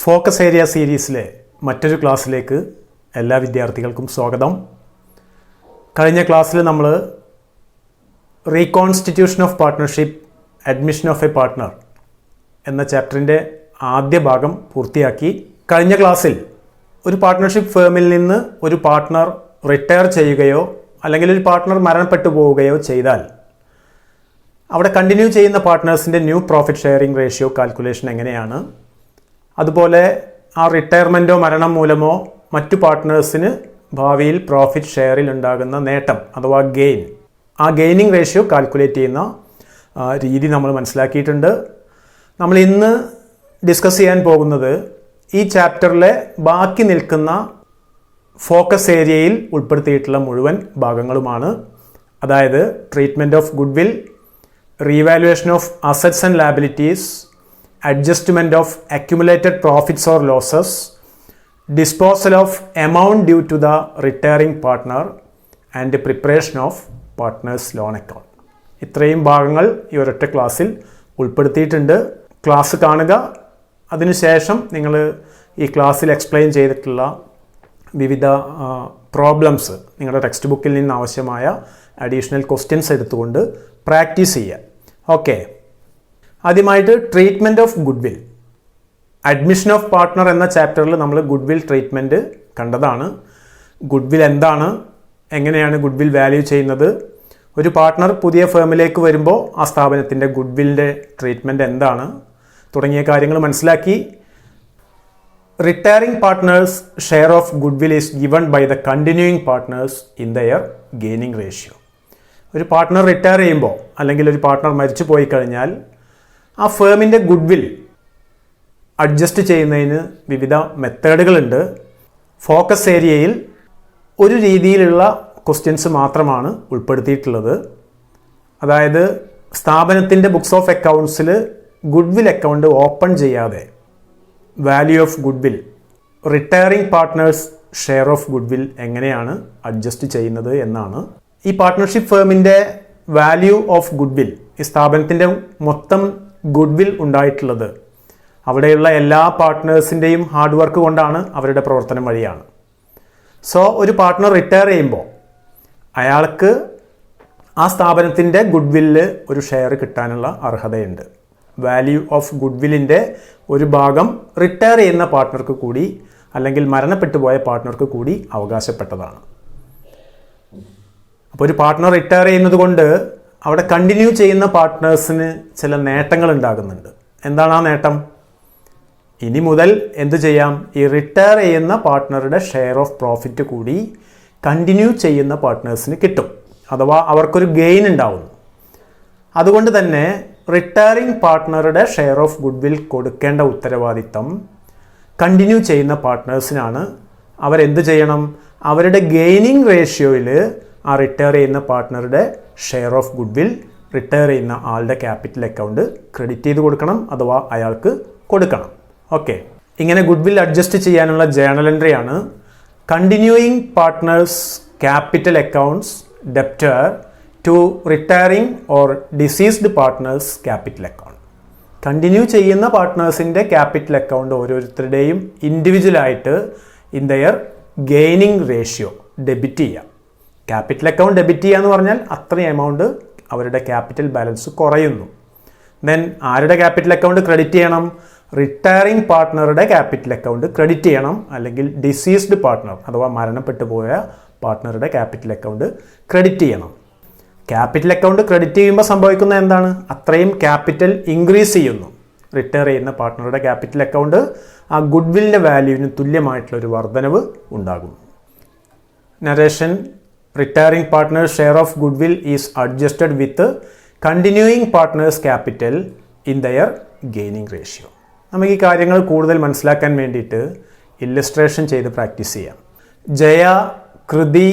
Focus area സീരീസിലെ മറ്റൊരു ക്ലാസ്സിലേക്ക് എല്ലാ വിദ്യാർത്ഥികൾക്കും സ്വാഗതം. കഴിഞ്ഞ ക്ലാസ്സിൽ നമ്മൾ reconstitution of partnership, admission of a partner എന്ന ചാപ്റ്ററിൻ്റെ ആദ്യ ഭാഗം പൂർത്തിയാക്കി. കഴിഞ്ഞ ക്ലാസ്സിൽ ഒരു പാർട്ട്ണർഷിപ്പ് ഫേമിൽ നിന്ന് ഒരു പാർട്ട്ണർ റിട്ടയർ ചെയ്യുകയോ അല്ലെങ്കിൽ ഒരു പാർട്ട്ണർ മരണപ്പെട്ടു പോവുകയോ ചെയ്താൽ അവിടെ കണ്ടിന്യൂ ചെയ്യുന്ന പാർട്ട്നേഴ്സിൻ്റെ new profit sharing ratio calculation എങ്ങനെയാണ്, അതുപോലെ ആ റിട്ടയർമെൻറ്റോ മരണം മൂലമോ മറ്റു പാർട്ട്നേഴ്സിന് ഭാവിയിൽ പ്രോഫിറ്റ് ഷെയറിൽ ഉണ്ടാകുന്ന നേട്ടം അഥവാ ഗെയിൻ, ആ ഗെയിനിങ് റേഷ്യോ കാൽക്കുലേറ്റ് ചെയ്യുന്ന രീതി നമ്മൾ മനസ്സിലാക്കിയിട്ടുണ്ട്. നമ്മൾ ഇന്ന് ഡിസ്കസ് ചെയ്യാൻ പോകുന്നത് ഈ ചാപ്റ്ററിലെ ബാക്കി നിൽക്കുന്ന ഫോക്കസ് ഏരിയയിൽ ഉൾപ്പെടുത്തിയിട്ടുള്ള മുഴുവൻ ഭാഗങ്ങളുമാണ്. അതായത് treatment of good will, revaluation of assets and liabilities, adjustment of accumulated profits or losses, disposal of amount due to the retiring partner and preparation of partner's loan account. ഇത്രയും ഭാഗങ്ങൾ ഈ ഒരൊറ്റ ക്ലാസ്സിൽ ഉൾപ്പെടുത്തിയിട്ടുണ്ട്. ക്ലാസ് കാണുക, അതിനുശേഷം നിങ്ങൾ ഈ ക്ലാസ്സിൽ എക്സ്പ്ലെയിൻ ചെയ്തിട്ടുള്ള വിവിധ പ്രോബ്ലംസ് നിങ്ങളുടെ ടെക്സ്റ്റ് ബുക്കിൽ നിന്ന് ആവശ്യമായ അഡീഷണൽ ക്വസ്റ്റ്യൻസ് എടുത്തുകൊണ്ട് പ്രാക്ടീസ് ചെയ്യുക. ഓക്കെ, ആദ്യമായിട്ട് treatment of good will. Admission of partner എന്ന ചാപ്റ്ററിൽ നമ്മൾ ഗുഡ് വിൽ ട്രീറ്റ്മെൻറ്റ് കണ്ടതാണ്. ഗുഡ് വിൽ എന്താണ്, എങ്ങനെയാണ് ഗുഡ് വിൽ വാല്യൂ ചെയ്യുന്നത്, ഒരു പാർട്ട്ണർ പുതിയ ഫേമിലേക്ക് വരുമ്പോൾ ആ സ്ഥാപനത്തിൻ്റെ ഗുഡ് വില്ലിൻ്റെ ട്രീറ്റ്മെൻറ്റ് എന്താണ് തുടങ്ങിയ കാര്യങ്ങൾ മനസ്സിലാക്കി. Retiring partners share of good will is given by the continuing partners in their gaining ratio. ഒരു പാർട്ട്ണർ റിട്ടയർ ചെയ്യുമ്പോൾ അല്ലെങ്കിൽ ഒരു പാർട്ട്ണർ മരിച്ചു പോയി കഴിഞ്ഞാൽ ആ ഫേമിൻ്റെ ഗുഡ് വിൽ അഡ്ജസ്റ്റ് ചെയ്യുന്നതിന് വിവിധ മെത്തേഡുകളുണ്ട്. ഫോക്കസ് ഏരിയയിൽ ഒരു രീതിയിലുള്ള ക്വസ്റ്റ്യൻസ് മാത്രമാണ് ഉൾപ്പെടുത്തിയിട്ടുള്ളത്. അതായത് സ്ഥാപനത്തിൻ്റെ ബുക്സ് ഓഫ് അക്കൗണ്ട്സിൽ ഗുഡ് വിൽ അക്കൗണ്ട് ഓപ്പൺ ചെയ്യാതെ value of good will, retiring partners share of good will എങ്ങനെയാണ് അഡ്ജസ്റ്റ് ചെയ്യുന്നത് എന്നാണ്. ഈ പാർട്ട്ണർഷിപ്പ് ഫേമിൻ്റെ വാല്യൂ ഓഫ് ഗുഡ് വിൽ, ഈ സ്ഥാപനത്തിൻ്റെ മൊത്തം ഗുഡ് വിൽ ഉണ്ടായിട്ടുള്ളത് അവിടെയുള്ള എല്ലാ പാർട്ട്നേഴ്സിൻ്റെയും ഹാർഡ് വർക്ക് കൊണ്ടാണ്, അവരുടെ പ്രവർത്തനം വഴിയാണ്. സോ ഒരു പാർട്ട്ണർ റിട്ടയർ ചെയ്യുമ്പോൾ അയാൾക്ക് ആ സ്ഥാപനത്തിൻ്റെ ഗുഡ് വില്ല് ഒരു ഷെയർ കിട്ടാനുള്ള അർഹതയുണ്ട്. വാല്യൂ ഓഫ് ഗുഡ് വില്ലിൻ്റെ ഒരു ഭാഗം റിട്ടയർ ചെയ്യുന്ന പാർട്ട്ണർക്ക് കൂടി അല്ലെങ്കിൽ മരണപ്പെട്ടു പോയ പാർട്ട്ണർക്ക് കൂടി അവകാശപ്പെട്ടതാണ്. അപ്പോൾ ഒരു പാർട്ട്ണർ റിട്ടയർ ചെയ്യുന്നത് കൊണ്ട് അവിടെ കണ്ടിന്യൂ ചെയ്യുന്ന പാർട്ട്നേഴ്സിന് ചില നേട്ടങ്ങൾ ഉണ്ടാകുന്നുണ്ട്. എന്താണ് ആ നേട്ടം? ഇനി മുതൽ എന്ത് ചെയ്യാം? ഈ റിട്ടയർ ചെയ്യുന്ന പാർട്ട്ണറുടെ ഷെയർ ഓഫ് പ്രോഫിറ്റ് കൂടി കണ്ടിന്യൂ ചെയ്യുന്ന പാർട്ട്നേഴ്സിന് കിട്ടും, അഥവാ അവർക്കൊരു ഗെയിൻ ഉണ്ടാവുന്നു. അതുകൊണ്ട് തന്നെ റിട്ടയറിംഗ് പാർട്ട്ണറുടെ ഷെയർ ഓഫ് ഗുഡ് വിൽ കൊടുക്കേണ്ട ഉത്തരവാദിത്തം കണ്ടിന്യൂ ചെയ്യുന്ന പാർട്ട്നേഴ്സിനാണ്. അവരെന്ത് ചെയ്യണം? അവരുടെ ഗെയിനിങ് റേഷ്യോയിൽ ആ റിട്ടയർ ചെയ്യുന്ന പാർട്ട്ണറുടെ share of good will retire ചെയ്യുന്ന ആളുടെ ക്യാപിറ്റൽ അക്കൗണ്ട് ക്രെഡിറ്റ് ചെയ്ത് കൊടുക്കണം, അഥവാ അയാൾക്ക് കൊടുക്കണം. ഓക്കെ, ഇങ്ങനെ ഗുഡ് വിൽ അഡ്ജസ്റ്റ് ചെയ്യാനുള്ള ജേണൽ എൻട്രിയാണ് continuing partners capital accounts debtor to retiring or deceased partners capital account. Continue ചെയ്യുന്ന പാർട്ട്നേഴ്സിൻ്റെ ക്യാപിറ്റൽ അക്കൗണ്ട് ഓരോരുത്തരുടെയും ഇൻഡിവിജ്വലായിട്ട് in their gaining ratio debit ചെയ്യാം. ക്യാപിറ്റൽ അക്കൗണ്ട് ഡെബിറ്റ് ചെയ്യുക എന്ന് പറഞ്ഞാൽ അത്രയും എമൗണ്ട് അവരുടെ ക്യാപിറ്റൽ ബാലൻസ് കുറയുന്നു. ദെൻ ആരുടെ ക്യാപിറ്റൽ അക്കൗണ്ട് ക്രെഡിറ്റ് ചെയ്യണം? റിട്ടയറിംഗ് പാർട്ട്ണറുടെ ക്യാപിറ്റൽ അക്കൗണ്ട് ക്രെഡിറ്റ് ചെയ്യണം, അല്ലെങ്കിൽ ഡിസീസ്ഡ് പാർട്ട്ണർ അഥവാ മരണപ്പെട്ടു പോയ പാർട്ട്ണറുടെ ക്യാപിറ്റൽ അക്കൗണ്ട് ക്രെഡിറ്റ് ചെയ്യണം. ക്യാപിറ്റൽ അക്കൗണ്ട് ക്രെഡിറ്റ് ചെയ്യുമ്പോൾ സംഭവിക്കുന്ന എന്താണ്? അത്രയും ക്യാപിറ്റൽ ഇൻക്രീസ് ചെയ്യുന്നു. റിട്ടയർ ചെയ്യുന്ന പാർട്ട്ണറുടെ ക്യാപിറ്റൽ അക്കൗണ്ട് ആ ഗുഡ് വില്ലിൻ്റെ വാല്യൂവിന് തുല്യമായിട്ടുള്ളൊരു വർധനവ് ഉണ്ടാകുന്നു. Narration: Retiring partner's share of goodwill is adjusted with continuing partner's capital in their gaining ratio. നമുക്ക് ഈ കാര്യങ്ങൾ കൂടുതൽ മനസ്സിലാക്കാൻ വേണ്ടിയിട്ട് ഇല്ലസ്ട്രേഷൻ ചെയ്ത് പ്രാക്ടീസ് ചെയ്യാം. Jaya, Kriti,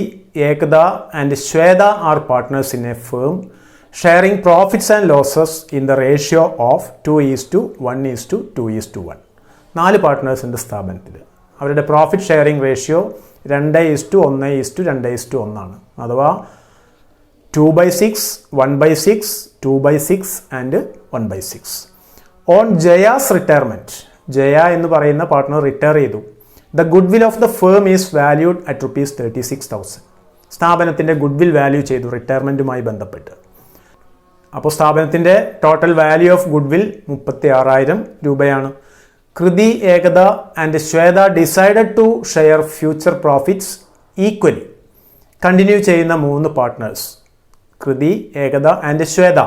Ekta and Shweta are partners in a firm sharing profits and losses in the ratio of 2:1:2:1. 4 partners ഉണ്ട് സ്ഥാപനത്തിൽ. അവരുടെ പ്രോഫിറ്റ് ഷെയറിംഗ് റേഷ്യോ 2:1:2:1 അഥവാ 2/6, 1/6, 2/6 and 1/6. On Jaya's retirement, Jaya എന്ന് പറയുന്ന പാർട്ട്ണർ റിട്ടയർ ചെയ്തു. The good will of the firm is valued at ₹36,000. സ്ഥാപനത്തിൻ്റെ good will value ചെയ്തു റിട്ടയർമെൻറ്റുമായി ബന്ധപ്പെട്ട്. അപ്പോൾ സ്ഥാപനത്തിൻ്റെ total value of good will 36,000 രൂപയാണ്. Kriti, Ekta and Shweta decided to share future profits equally. Continue ചെയ്യുന്ന 3 പാർട്ട്നേഴ്സ് കൃതി, ഏകത ആൻഡ് ശ്വേത,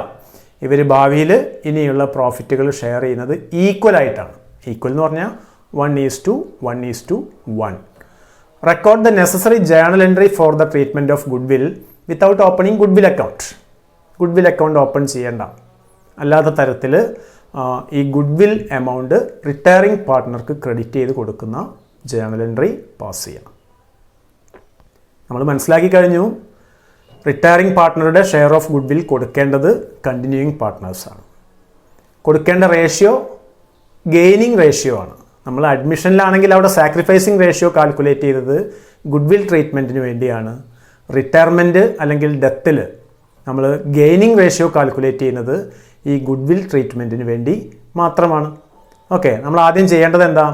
ഇവർ ഭാവിയിൽ ഇനിയുള്ള പ്രോഫിറ്റുകൾ ഷെയർ ചെയ്യുന്നത് ഈക്വൽ ആയിട്ടാണ്. ഈക്വൽ എന്ന് പറഞ്ഞാൽ 1:1:1. Record the necessary journal entry for the treatment of good will without opening goodwill account. Goodwill account open ചെയ്യേണ്ട. അല്ലാത്ത തരത്തിൽ ഈ ഗുഡ് വിൽ എമൗണ്ട് റിട്ടയറിംഗ് പാർട്ട്ണർക്ക് ക്രെഡിറ്റ് ചെയ്ത് കൊടുക്കുന്ന ജേണൽ എൻട്രി പാസ് ചെയ്യണം. നമ്മൾ മനസ്സിലാക്കി കഴിഞ്ഞു, റിട്ടയറിംഗ് പാർട്ട്ണറുടെ ഷെയർ ഓഫ് ഗുഡ് വിൽ കൊടുക്കേണ്ടത് കണ്ടിന്യൂയിങ് പാർട്ട്നേഴ്സാണ്. കൊടുക്കേണ്ട റേഷ്യോ ഗെയിനിങ് റേഷ്യോ ആണ്. നമ്മൾ അഡ്മിഷനിലാണെങ്കിൽ അവിടെ സാക്രിഫൈസിങ് റേഷ്യോ കാൽക്കുലേറ്റ് ചെയ്തത് ഗുഡ് വിൽ ട്രീറ്റ്മെൻറ്റിന് വേണ്ടിയാണ്. റിട്ടയർമെൻറ്റ് അല്ലെങ്കിൽ ഡെത്തിൽ നമ്മൾ ഗെയിനിങ് റേഷ്യോ കാൽക്കുലേറ്റ് ചെയ്യുന്നത് ഈ ഗുഡ് വിൽ ട്രീറ്റ്മെൻറ്റിന് വേണ്ടി മാത്രമാണ്. ഓക്കെ, നമ്മൾ ആദ്യം ചെയ്യേണ്ടത് എന്താ?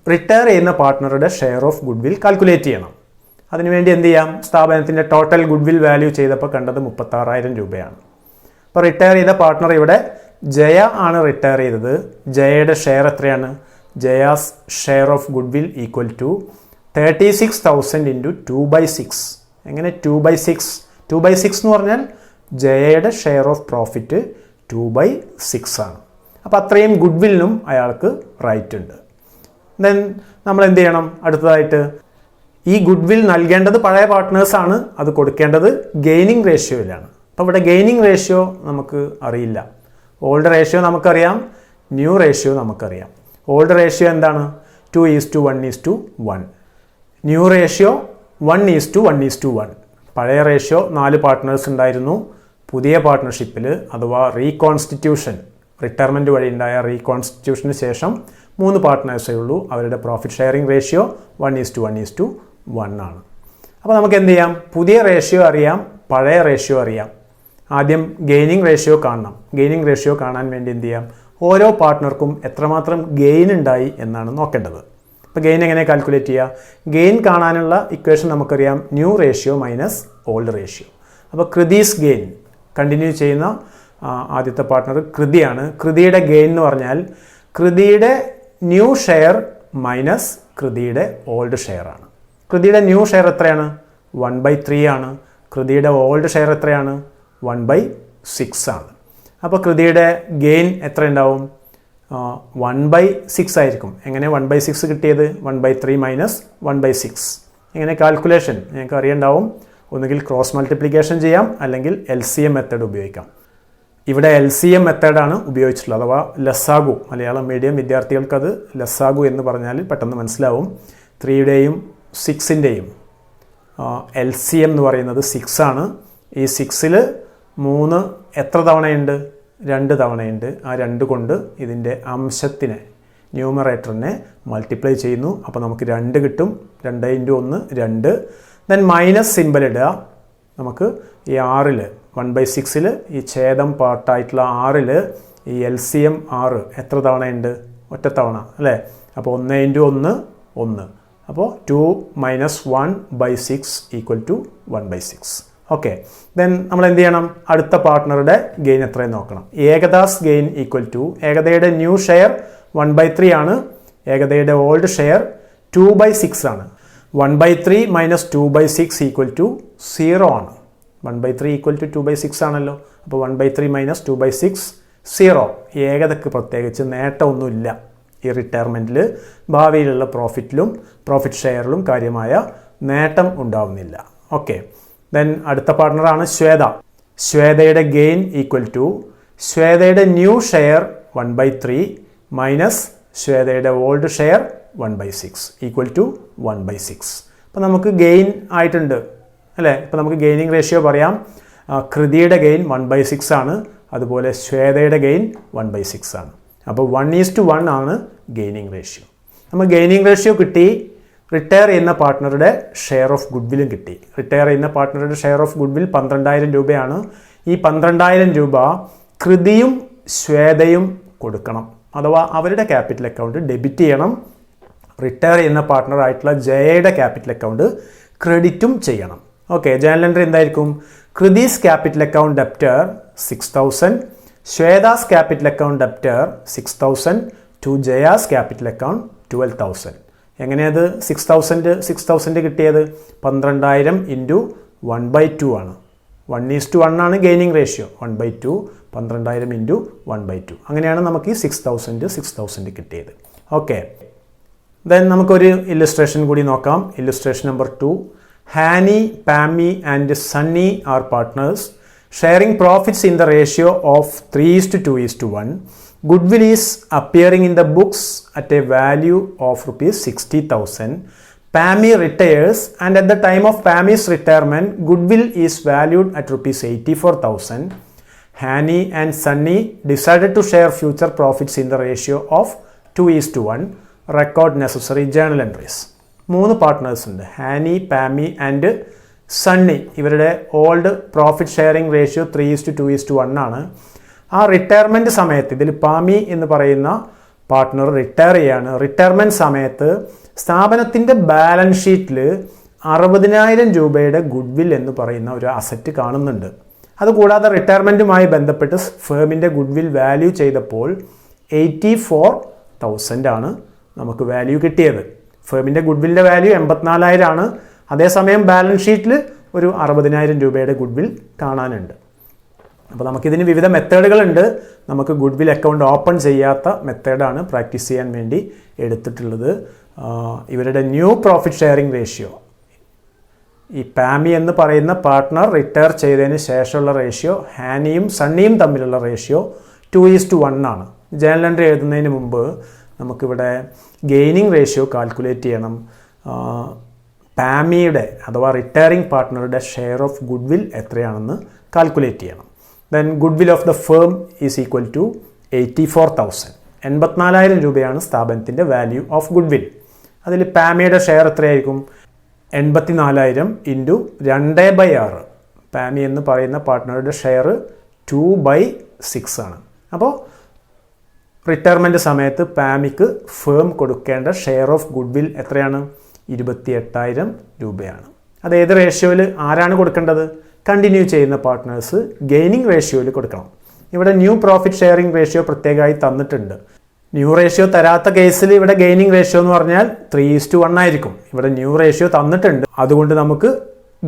റിട്ടയർ ചെയ്യുന്ന പാർട്ട്ണറുടെ share of good will calculate ചെയ്യണം. അതിനുവേണ്ടി എന്ത് ചെയ്യാം? സ്ഥാപനത്തിൻ്റെ ടോട്ടൽ ഗുഡ് വിൽ വാല്യൂ ചെയ്തപ്പോൾ കണ്ടത് 36,000 രൂപയാണ്. അപ്പോൾ റിട്ടയർ ചെയ്ത പാർട്ട്ണർ ഇവിടെ ജയ ആണ് റിട്ടയർ ചെയ്തത്. ജയയുടെ ഷെയർ എത്രയാണ്? Jaya's share of good will equal to 36,000 into 2/6. എങ്ങനെ 2/6? 2/6 എന്ന് പറഞ്ഞാൽ ജയയുടെ ഷെയർ ഓഫ് പ്രോഫിറ്റ് 2/6 ആണ്. അപ്പോൾ അത്രയും ഗുഡ് വില്ലിനും അയാൾക്ക് റൈറ്റ് ഉണ്ട്. ദെൻ നമ്മൾ എന്ത് ചെയ്യണം? അടുത്തതായിട്ട് ഈ ഗുഡ് വിൽ നൽകേണ്ടത് പഴയ പാർട്ട്നേഴ്സാണ്, അത് കൊടുക്കേണ്ടത് ഗെയിനിങ് റേഷ്യോയിലാണ്. അപ്പോൾ ഇവിടെ ഗെയിനിങ് റേഷ്യോ നമുക്ക് അറിയില്ല. ഓൾഡ് റേഷ്യോ നമുക്കറിയാം, ന്യൂ റേഷ്യോ നമുക്കറിയാം. ഓൾഡ് റേഷ്യോ എന്താണ്? 2:1:1. New ratio 1:1:1. പഴയ റേഷ്യോ 4 പാർട്ട്നേഴ്സ് ഉണ്ടായിരുന്നു. പുതിയ പാർട്ട്ണർഷിപ്പിൽ അഥവാ റീകോൺസ്റ്റിറ്റ്യൂഷൻ, റിട്ടയർമെൻറ്റ് വഴി ഉണ്ടായ റീകോൺസ്റ്റിറ്റ്യൂഷന് ശേഷം 3 പാർട്ട്നേഴ്സേ ഉള്ളൂ. അവരുടെ പ്രോഫിറ്റ് ഷെയറിംഗ് റേഷ്യോ 1:1:1 ആണ്. അപ്പോൾ നമുക്ക് എന്ത് ചെയ്യാം? പുതിയ റേഷ്യോ അറിയാം, പഴയ റേഷ്യോ അറിയാം. ആദ്യം ഗെയിനിങ് റേഷ്യോ കാണണം. ഗെയിനിങ് റേഷ്യോ കാണാൻ വേണ്ടി എന്ത് ചെയ്യാം? ഓരോ പാർട്ട്ണർക്കും എത്രമാത്രം ഗെയിൻ ഉണ്ടായി എന്നാണ് നോക്കേണ്ടത്. അപ്പോൾ ഗെയിൻ എങ്ങനെ കാൽക്കുലേറ്റ് ചെയ്യുക? ഗെയിൻ കാണാനുള്ള ഇക്വേഷൻ നമുക്കറിയാം, new ratio minus old ratio. അപ്പോൾ കൃതീസ് ഗെയിൻ, കണ്ടിന്യൂ ചെയ്യുന്ന ആദ്യത്തെ പാർട്ട്ണർ കൃതിയാണ്. കൃതിയുടെ ഗെയിൻ എന്ന് പറഞ്ഞാൽ കൃതിയുടെ ന്യൂ ഷെയർ മൈനസ് കൃതിയുടെ ഓൾഡ് ഷെയർ ആണ്. കൃതിയുടെ ന്യൂ ഷെയർ എത്രയാണ്? 1/3 ആണ്. കൃതിയുടെ ഓൾഡ് ഷെയർ എത്രയാണ്? 1/6 ആണ്. അപ്പോൾ കൃതിയുടെ ഗെയിൻ എത്ര ഉണ്ടാവും? 1/6 ആയിരിക്കും. എങ്ങനെ 1/6 കിട്ടിയത്? 1/3 മൈനസ് 1/6. എങ്ങനെ കാൽക്കുലേഷൻ ഞങ്ങൾക്ക് അറിയണ്ടാവും. ഒന്നുകിൽ ക്രോസ് മൾട്ടിപ്ലിക്കേഷൻ ചെയ്യാം, അല്ലെങ്കിൽ LCM മെത്തേഡ് ഉപയോഗിക്കാം. ഇവിടെ LCM മെത്തേഡാണ് ഉപയോഗിച്ചിട്ടുള്ളത്, അഥവാ ലസാഗു. മലയാളം മീഡിയം വിദ്യാർത്ഥികൾക്കത് ലസാഗു എന്ന് പറഞ്ഞാൽ പെട്ടെന്ന് മനസ്സിലാവും. 3യുടെയും 6ൻ്റെയും LCM എന്ന് പറയുന്നത് 6 ആണ്. ഈ 6ൽ 3 എത്ര തവണയുണ്ട്? 2 തവണയുണ്ട്. ആ 2 കൊണ്ട് ഇതിൻ്റെ അംശത്തിനെ, ന്യൂമറേറ്ററിനെ മൾട്ടിപ്ലൈ ചെയ്യുന്നു. അപ്പോൾ നമുക്ക് 2 കിട്ടും. 2 × 1 2. ദെൻ മൈനസ് സിമ്പിൾ ഇടുക. നമുക്ക് ഈ 6ൽ 1/6ൽ ഈ ഛേദം പാർട്ടായിട്ടുള്ള 6ൽ ഈ LCM 6 എത്ര തവണയുണ്ട്? ഒറ്റ തവണ അല്ലേ? അപ്പോൾ 1 × 1 1. അപ്പോൾ 2 - 1/6 = 1/6. ഓക്കെ, ദെൻ നമ്മൾ എന്ത് ചെയ്യണം? അടുത്ത പാർട്ട്ണറുടെ ഗെയിൻ എത്രയെന്ന് നോക്കണം. ഏകദാസ് ഗെയിൻ ഈക്വൽ ടു, ഏകതയുടെ ന്യൂ ഷെയർ 1/3 ആണ്. ഏകതയുടെ ഓൾഡ് ഷെയർ 2/6 ആണ്. 1/3 - 2/6 = 0 ആണ്. 1/3 = 2/6 ആണല്ലോ. അപ്പോൾ 1/3 - 2/6 0. ഏകതയ്ക്ക് പ്രത്യേകിച്ച് നേട്ടമൊന്നുമില്ല. ഈ റിട്ടയർമെൻറ്റിൽ ഭാവിയിലുള്ള പ്രോഫിറ്റിലും പ്രോഫിറ്റ് ഷെയറിലും കാര്യമായ നേട്ടം ഉണ്ടാവുന്നില്ല. ഓക്കെ, ദെൻ അടുത്ത പാർട്ട്ണറാണ് ശ്വേത. ശ്വേതയുടെ ഗെയിൻ ഈക്വൽ ടു ശ്വേതയുടെ ന്യൂ ഷെയർ 1/3 മൈനസ് ശ്വേതയുടെ ഓൾഡ് ഷെയർ 1/6 = 1/6. അപ്പോൾ നമുക്ക് ഗെയിൻ ആയിട്ടുണ്ട് അല്ലേ? ഇപ്പോൾ നമുക്ക് ഗെയിനിങ് റേഷ്യോ പറയാം. കൃതിയുടെ ഗെയിൻ 1/6 ആണ്. അതുപോലെ ശ്വേതയുടെ ഗെയിൻ 1/6 ആണ്. അപ്പോൾ 1:1 ആണ് ഗെയിനിങ് റേഷ്യോ. നമ്മൾ ഗെയിനിങ് റേഷ്യോ കിട്ടി. റിട്ടയർ ചെയ്യുന്ന പാർട്ട്ണറുടെ ഷെയർ ഓഫ് ഗുഡ് വില്ലും കിട്ടി. റിട്ടയർ ചെയ്യുന്ന പാർട്ട്ണറുടെ ഷെയർ ഓഫ് ഗുഡ് വിൽ 12,000 രൂപയാണ്. ഈ 12,000 രൂപ കൃതിയും ശ്വേതയും കൊടുക്കണം. അഥവാ അവരുടെ ക്യാപിറ്റൽ അക്കൗണ്ട് ഡെബിറ്റ് ചെയ്യണം. റിട്ടയർ ചെയ്യുന്ന പാർട്ട്ണർ ആയിട്ടുള്ള ജയയുടെ ക്യാപിറ്റൽ അക്കൗണ്ട് ക്രെഡിറ്റും ചെയ്യണം. ഓക്കെ, ജേണൽ എൻട്രി എന്തായിരിക്കും? Kriti's capital account debtor 6000, Shweta's capital account debtor 6000 to Jaya's capital account 12,000. എങ്ങനെയത് 6,000 കിട്ടിയത്? 12,000 ഇൻറ്റു 1/2 ആണ്. 1:1 ആണ് ഗെയിനിങ് റേഷ്യോ. 1/2 12,000 ഇൻറ്റു 1/2. അങ്ങനെയാണ് നമുക്ക് ഈ 6,000 കിട്ടിയത്. ഓക്കെ, ദെൻ നമുക്കൊരു ഇല്ലുസ്ട്രേഷൻ കൂടി നോക്കാം. Illustration number 2. Hani, Pami and Sunny are partners sharing profits in the ratio of 3:2:1. Goodwill is appearing in the books at a value of rupees 60,000. Pammy retires, and at the time of Pammy's retirement, goodwill is valued at rupees 84,000. Hani and Sunny decided to share future profits in the ratio of 2:1. Record necessary journal entries. 3 partners ഉണ്ട്. ഹാനി, Pami and Sunny. ഇവരുടെ old profit sharing ratio 3:2:1 ആണ്. ആ retirement സമയത്ത് ഇതിൽ പാമി എന്ന് പറയുന്ന partner retire ചെയ്യാണ്. റിട്ടയർമെൻറ്റ് സമയത്ത് സ്ഥാപനത്തിൻ്റെ ബാലൻസ് ഷീറ്റിൽ 60,000 രൂപയുടെ ഗുഡ്വിൽ എന്ന് പറയുന്ന ഒരു അസറ്റ് കാണുന്നുണ്ട്. അതുകൂടാതെ റിട്ടയർമെൻറ്റുമായി ബന്ധപ്പെട്ട് ഫേമിൻ്റെ ഗുഡ്വിൽ വാല്യൂ ചെയ്തപ്പോൾ 84,000 ആണ് നമുക്ക് വാല്യൂ കിട്ടിയത്. ഫേമിൻ്റെ ഗുഡ്വില്ലിൻ്റെ വാല്യൂ 84,000 ആണ്. അതേസമയം ബാലൻസ് ഷീറ്റിൽ ഒരു 60,000 രൂപയുടെ ഗുഡ്വിൽ കാണാനുണ്ട്. അപ്പോൾ നമുക്കിതിന് വിവിധ മെത്തേഡുകളുണ്ട്. നമുക്ക് ഗുഡ്വിൽ അക്കൗണ്ട് ഓപ്പൺ ചെയ്യാത്ത മെത്തേഡാണ് പ്രാക്ടീസ് ചെയ്യാൻ വേണ്ടി എടുത്തിട്ടുള്ളത്. ഇവരുടെ ന്യൂ പ്രോഫിറ്റ് ഷെയറിംഗ് റേഷ്യോ, ഈ പാമി എന്ന് പറയുന്ന പാർട്ട്ണർ റിട്ടയർ ചെയ്തതിന് ശേഷമുള്ള റേഷ്യോ ഹാനിയും സണ്ണിയും തമ്മിലുള്ള റേഷ്യോ 2:1 ആണ്. ജേണൽ എൻട്രി എഴുതുന്നതിന് മുമ്പ് നമുക്കിവിടെ ഗെയിനിങ് റേഷ്യോ കാൽക്കുലേറ്റ് ചെയ്യണം. പാമിയുടെ അഥവാ റിട്ടയറിംഗ് പാർട്ട്ണറുടെ ഷെയർ ഓഫ് ഗുഡ്വിൽ എത്രയാണെന്ന് കാൽക്കുലേറ്റ് ചെയ്യണം. Then goodwill of the firm is equal to 84,000. 84,000 രൂപയാണ് സ്ഥാപനത്തിൻ്റെ വാല്യൂ ഓഫ് ഗുഡ്വിൽ. അതിൽ പാമിയുടെ ഷെയർ എത്രയായിരിക്കും? 84,000 ഇൻറ്റു 2/6. പാമി എന്ന് പറയുന്ന പാർട്ട്ണറുടെ ഷെയർ 2/6 ആണ്. അപ്പോൾ റിട്ടയർമെൻറ്റ് സമയത്ത് പാമിക്ക് ഫേം കൊടുക്കേണ്ട ഷെയർ ഓഫ് ഗുഡ്വിൽ എത്രയാണ്? 28,000 രൂപയാണ്. അത് ഏത് റേഷ്യോയിൽ ആരാണ് കൊടുക്കേണ്ടത്? കണ്ടിന്യൂ ചെയ്യുന്ന പാർട്ട്നേഴ്സ് ഗെയിനിങ് റേഷ്യോയിൽ കൊടുക്കണം. ഇവിടെ ന്യൂ പ്രോഫിറ്റ് ഷെയറിംഗ് റേഷ്യോ പ്രത്യേകമായി തന്നിട്ടുണ്ട്. ന്യൂ റേഷ്യോ തരാത്ത കേസിൽ ഇവിടെ ഗെയിനിങ് റേഷ്യോ എന്ന് പറഞ്ഞാൽ 3:1 ആയിരിക്കും. ഇവിടെ ന്യൂ റേഷ്യോ തന്നിട്ടുണ്ട്, അതുകൊണ്ട് നമുക്ക്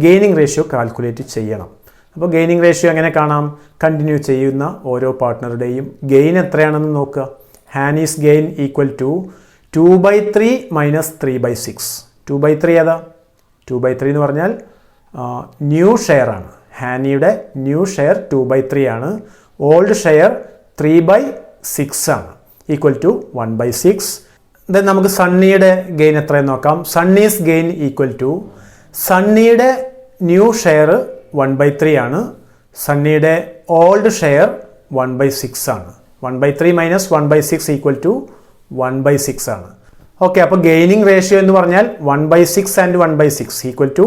ഗെയിനിങ് റേഷ്യോ കാൽക്കുലേറ്റ് ചെയ്യണം. അപ്പോൾ ഗെയിനിങ് റേഷ്യോ എങ്ങനെ കാണാം? കണ്ടിന്യൂ ചെയ്യുന്ന ഓരോ പാർട്ട്ണറുടെയും ഗെയിൻ എത്രയാണെന്ന് നോക്കുക. ഹാനീസ് ഗെയിൻ ഈക്വൽ ടു 2/3 മൈനസ് 3/6. 2/3 ഏതാ? 2/3 എന്ന് പറഞ്ഞാൽ ന്യൂ ഷെയർ ആണ്. ഹാനിയുടെ ന്യൂ ഷെയർ 2/3 ആണ്. ഓൾഡ് ഷെയർ 3/6 ആണ്. Equal to 1/6. ദെൻ നമുക്ക് സണ്ണിയുടെ ഗെയിൻ എത്രയെന്ന് നോക്കാം. സണ്ണീസ് ഗെയിൻ ഈക്വൽ ടു സണ്ണിയുടെ ന്യൂ ഷെയർ 1/3 ആണ്. സണ്ണിയുടെ ഓൾഡ് ഷെയർ 1/6 ആണ്. 1/3 മൈനസ് 1/6 ഈക്വൽ ടു 1/6 ആണ്. ഓക്കെ, അപ്പോൾ ഗെയിനിങ് റേഷ്യോ എന്ന് പറഞ്ഞാൽ 1/6 ആൻഡ് 1/6 ഈക്വൽ ടു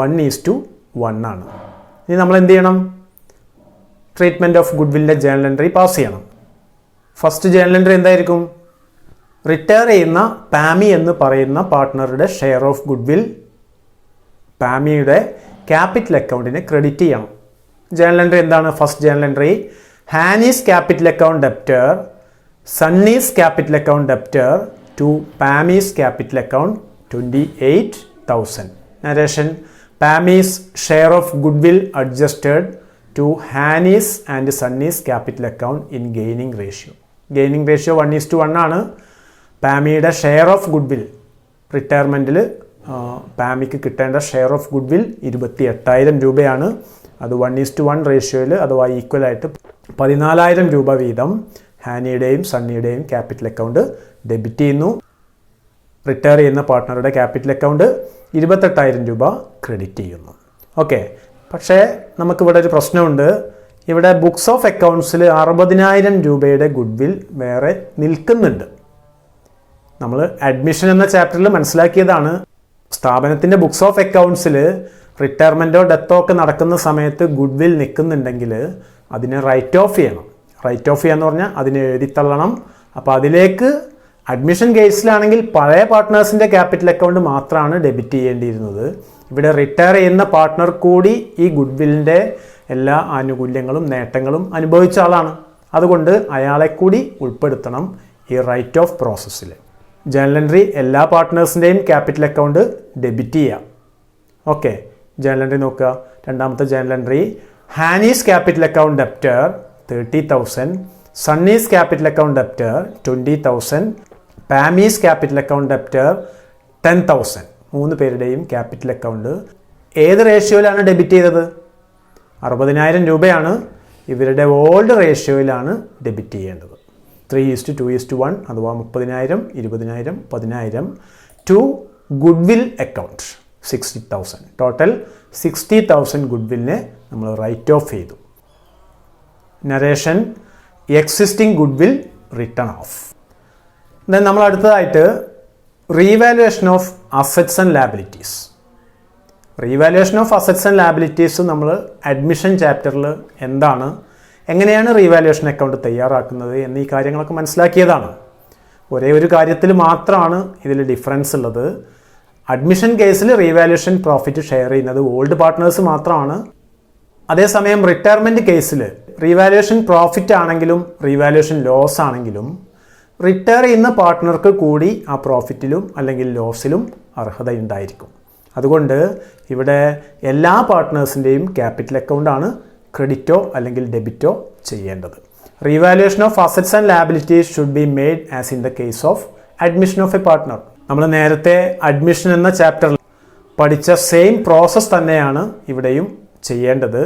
1:1 ആണ്. ഇനി നമ്മൾ എന്ത് ചെയ്യണം? ട്രീറ്റ്മെൻറ്റ് ഓഫ് ഗുഡ്വില്ലിൻ്റെ ജേണൽ എൻട്രി പാസ് ചെയ്യണം. ഫസ്റ്റ് ജേണൽ എൻട്രി എന്തായിരിക്കും? റിട്ടയർ ചെയ്യുന്ന പാമി എന്ന് പറയുന്ന പാർട്ട്ണറുടെ ഷെയർ ഓഫ് ഗുഡ്വിൽ പാമിയുടെ ക്യാപിറ്റൽ അക്കൗണ്ടിന് ക്രെഡിറ്റ് ചെയ്യണം. ജേണൽ എൻട്രി എന്താണ്? First journal entry Hani's capital account debtor Sunny's capital account debtor to Pami's capital account 28,000. Narration Pami's share of goodwill adjusted to Hani's and Sunny's capital account in gaining ratio. Gaining ratio 1:1 ആണ്. പാമിയുടെ share of goodwill റിട്ടയർമെൻറ്റിൽ പാമിക്ക് കിട്ടേണ്ട share of goodwill 28,000 രൂപയാണ്. അത് 1:1 റേഷ്യോയിൽ അഥവാ ഈക്വലായിട്ട് 14,000 രൂപ വീതം ഹാനിയുടെയും സണ്ണിയുടെയും capital account debit ചെയ്യുന്നു. Retire ചെയ്യുന്ന പാർട്ട്ണറുടെ ക്യാപിറ്റൽ അക്കൗണ്ട് 28,000 രൂപ ക്രെഡിറ്റ് ചെയ്യുന്നു. ഓക്കെ, പക്ഷേ നമുക്കിവിടെ ഒരു പ്രശ്നമുണ്ട്. ഇവിടെ ബുക്സ് ഓഫ് അക്കൗണ്ട്സിൽ 60,000 രൂപയുടെ ഗുഡ്വിൽ വേറെ നിൽക്കുന്നുണ്ട്. നമ്മൾ അഡ്മിഷൻ എന്ന ചാപ്റ്ററിൽ മനസ്സിലാക്കിയതാണ്. സ്ഥാപനത്തിൻ്റെ ബുക്സ് ഓഫ് അക്കൗണ്ട്സിൽ റിട്ടയർമെൻറ്റോ ഡെത്തോ ഒക്കെ നടക്കുന്ന സമയത്ത് ഗുഡ്വിൽ നിൽക്കുന്നുണ്ടെങ്കിൽ അതിനെ റൈറ്റ് ഓഫ് ചെയ്യണം. റൈറ്റ് ഓഫ് ചെയ്യാന്ന് പറഞ്ഞാൽ അതിനെ എഴുതിത്തള്ളണം. അപ്പോൾ അതിലേക്ക് അഡ്മിഷൻ കേസിലാണെങ്കിൽ പഴയ പാർട്ട്നേഴ്സിൻ്റെ ക്യാപിറ്റൽ അക്കൗണ്ട് മാത്രമാണ് ഡെബിറ്റ് ചെയ്യേണ്ടിയിരുന്നത്. ഇവിടെ റിട്ടയർ ചെയ്യുന്ന പാർട്ട്ണർ കൂടി ഈ ഗുഡ് വില്ലിൻ്റെ എല്ലാ ആനുകൂല്യങ്ങളും നേട്ടങ്ങളും അനുഭവിച്ച ആളാണ്. അതുകൊണ്ട് അയാളെ കൂടി ഉൾപ്പെടുത്തണം ഈ റൈറ്റ് ഓഫ് പ്രോസസ്സിൽ. ജേണൽ എൻട്രി എല്ലാ പാർട്ട്നേഴ്സിൻ്റെയും ക്യാപിറ്റൽ അക്കൗണ്ട് ഡെബിറ്റ് ചെയ്യാം. ഓക്കെ, ജേണൽ എൻട്രി നോക്കുക. രണ്ടാമത്തെ journal entry, Hani's capital account debtor 30,000, Sunny's capital account debtor 20,000, Pami's capital account debtor 10,000. 3 പേരുടെയും ക്യാപിറ്റൽ അക്കൗണ്ട് ഏത് റേഷ്യോയിലാണ് ഡെബിറ്റ് ചെയ്തത്? 60,000 രൂപയാണ് ഇവരുടെ ഓൾഡ് റേഷ്യോയിലാണ് ഡെബിറ്റ് ചെയ്യേണ്ടത്. 3:2:1 അഥവാ 30,000, 20,000, 10,000 to goodwill account 60,000. Total 60,000 ഗുഡ് വില്ലിനെ നമ്മൾ റൈറ്റ് ഓഫ് ചെയ്തു. Narration, existing goodwill written off. Then നമ്മൾ അടുത്തതായിട്ട് revaluation of assets and liabilities. Revaluation of assets and liabilities നമ്മൾ അഡ്മിഷൻ ചാപ്റ്ററിൽ എന്താണ്, എങ്ങനെയാണ് റീവാലുവേഷൻ അക്കൗണ്ട് തയ്യാറാക്കുന്നത് എന്നീ കാര്യങ്ങളൊക്കെ മനസ്സിലാക്കിയതാണ്. ഒരേ ഒരു കാര്യത്തിൽ മാത്രമാണ് ഇതിൽ ഡിഫറൻസ് ഉള്ളത്. അഡ്മിഷൻ കേസിൽ റീവാലുവേഷൻ പ്രോഫിറ്റ് ഷെയർ ചെയ്യുന്നത് ഓൾഡ് പാർട്ട്നേഴ്സ് മാത്രമാണ്. അതേസമയം റിട്ടയർമെൻറ്റ് കേസിൽ റീവാലുവേഷൻ പ്രോഫിറ്റ് ആണെങ്കിലും റീവാലുവേഷൻ ലോസ് ആണെങ്കിലും റിട്ടയർ ചെയ്യുന്ന പാർട്ട്ണർക്ക് കൂടി ആ പ്രോഫിറ്റിലും അല്ലെങ്കിൽ ലോസിലും അർഹതയുണ്ടായിരിക്കും. അതുകൊണ്ട് ഇവിടെ എല്ലാ പാർട്ട്നേഴ്സിൻ്റെയും ക്യാപിറ്റൽ അക്കൗണ്ടാണ് ക്രെഡിറ്റോ അല്ലെങ്കിൽ ഡെബിറ്റോ ചെയ്യേണ്ടത്. Revaluation of assets and liabilities should be made as in the case of admission of a partner. നമ്മൾ നേരത്തെ അഡ്മിഷൻ എന്ന ചാപ്റ്ററിൽ പഠിച്ച സെയിം പ്രോസസ് തന്നെയാണ് ഇവിടെയും ചെയ്യേണ്ടത്.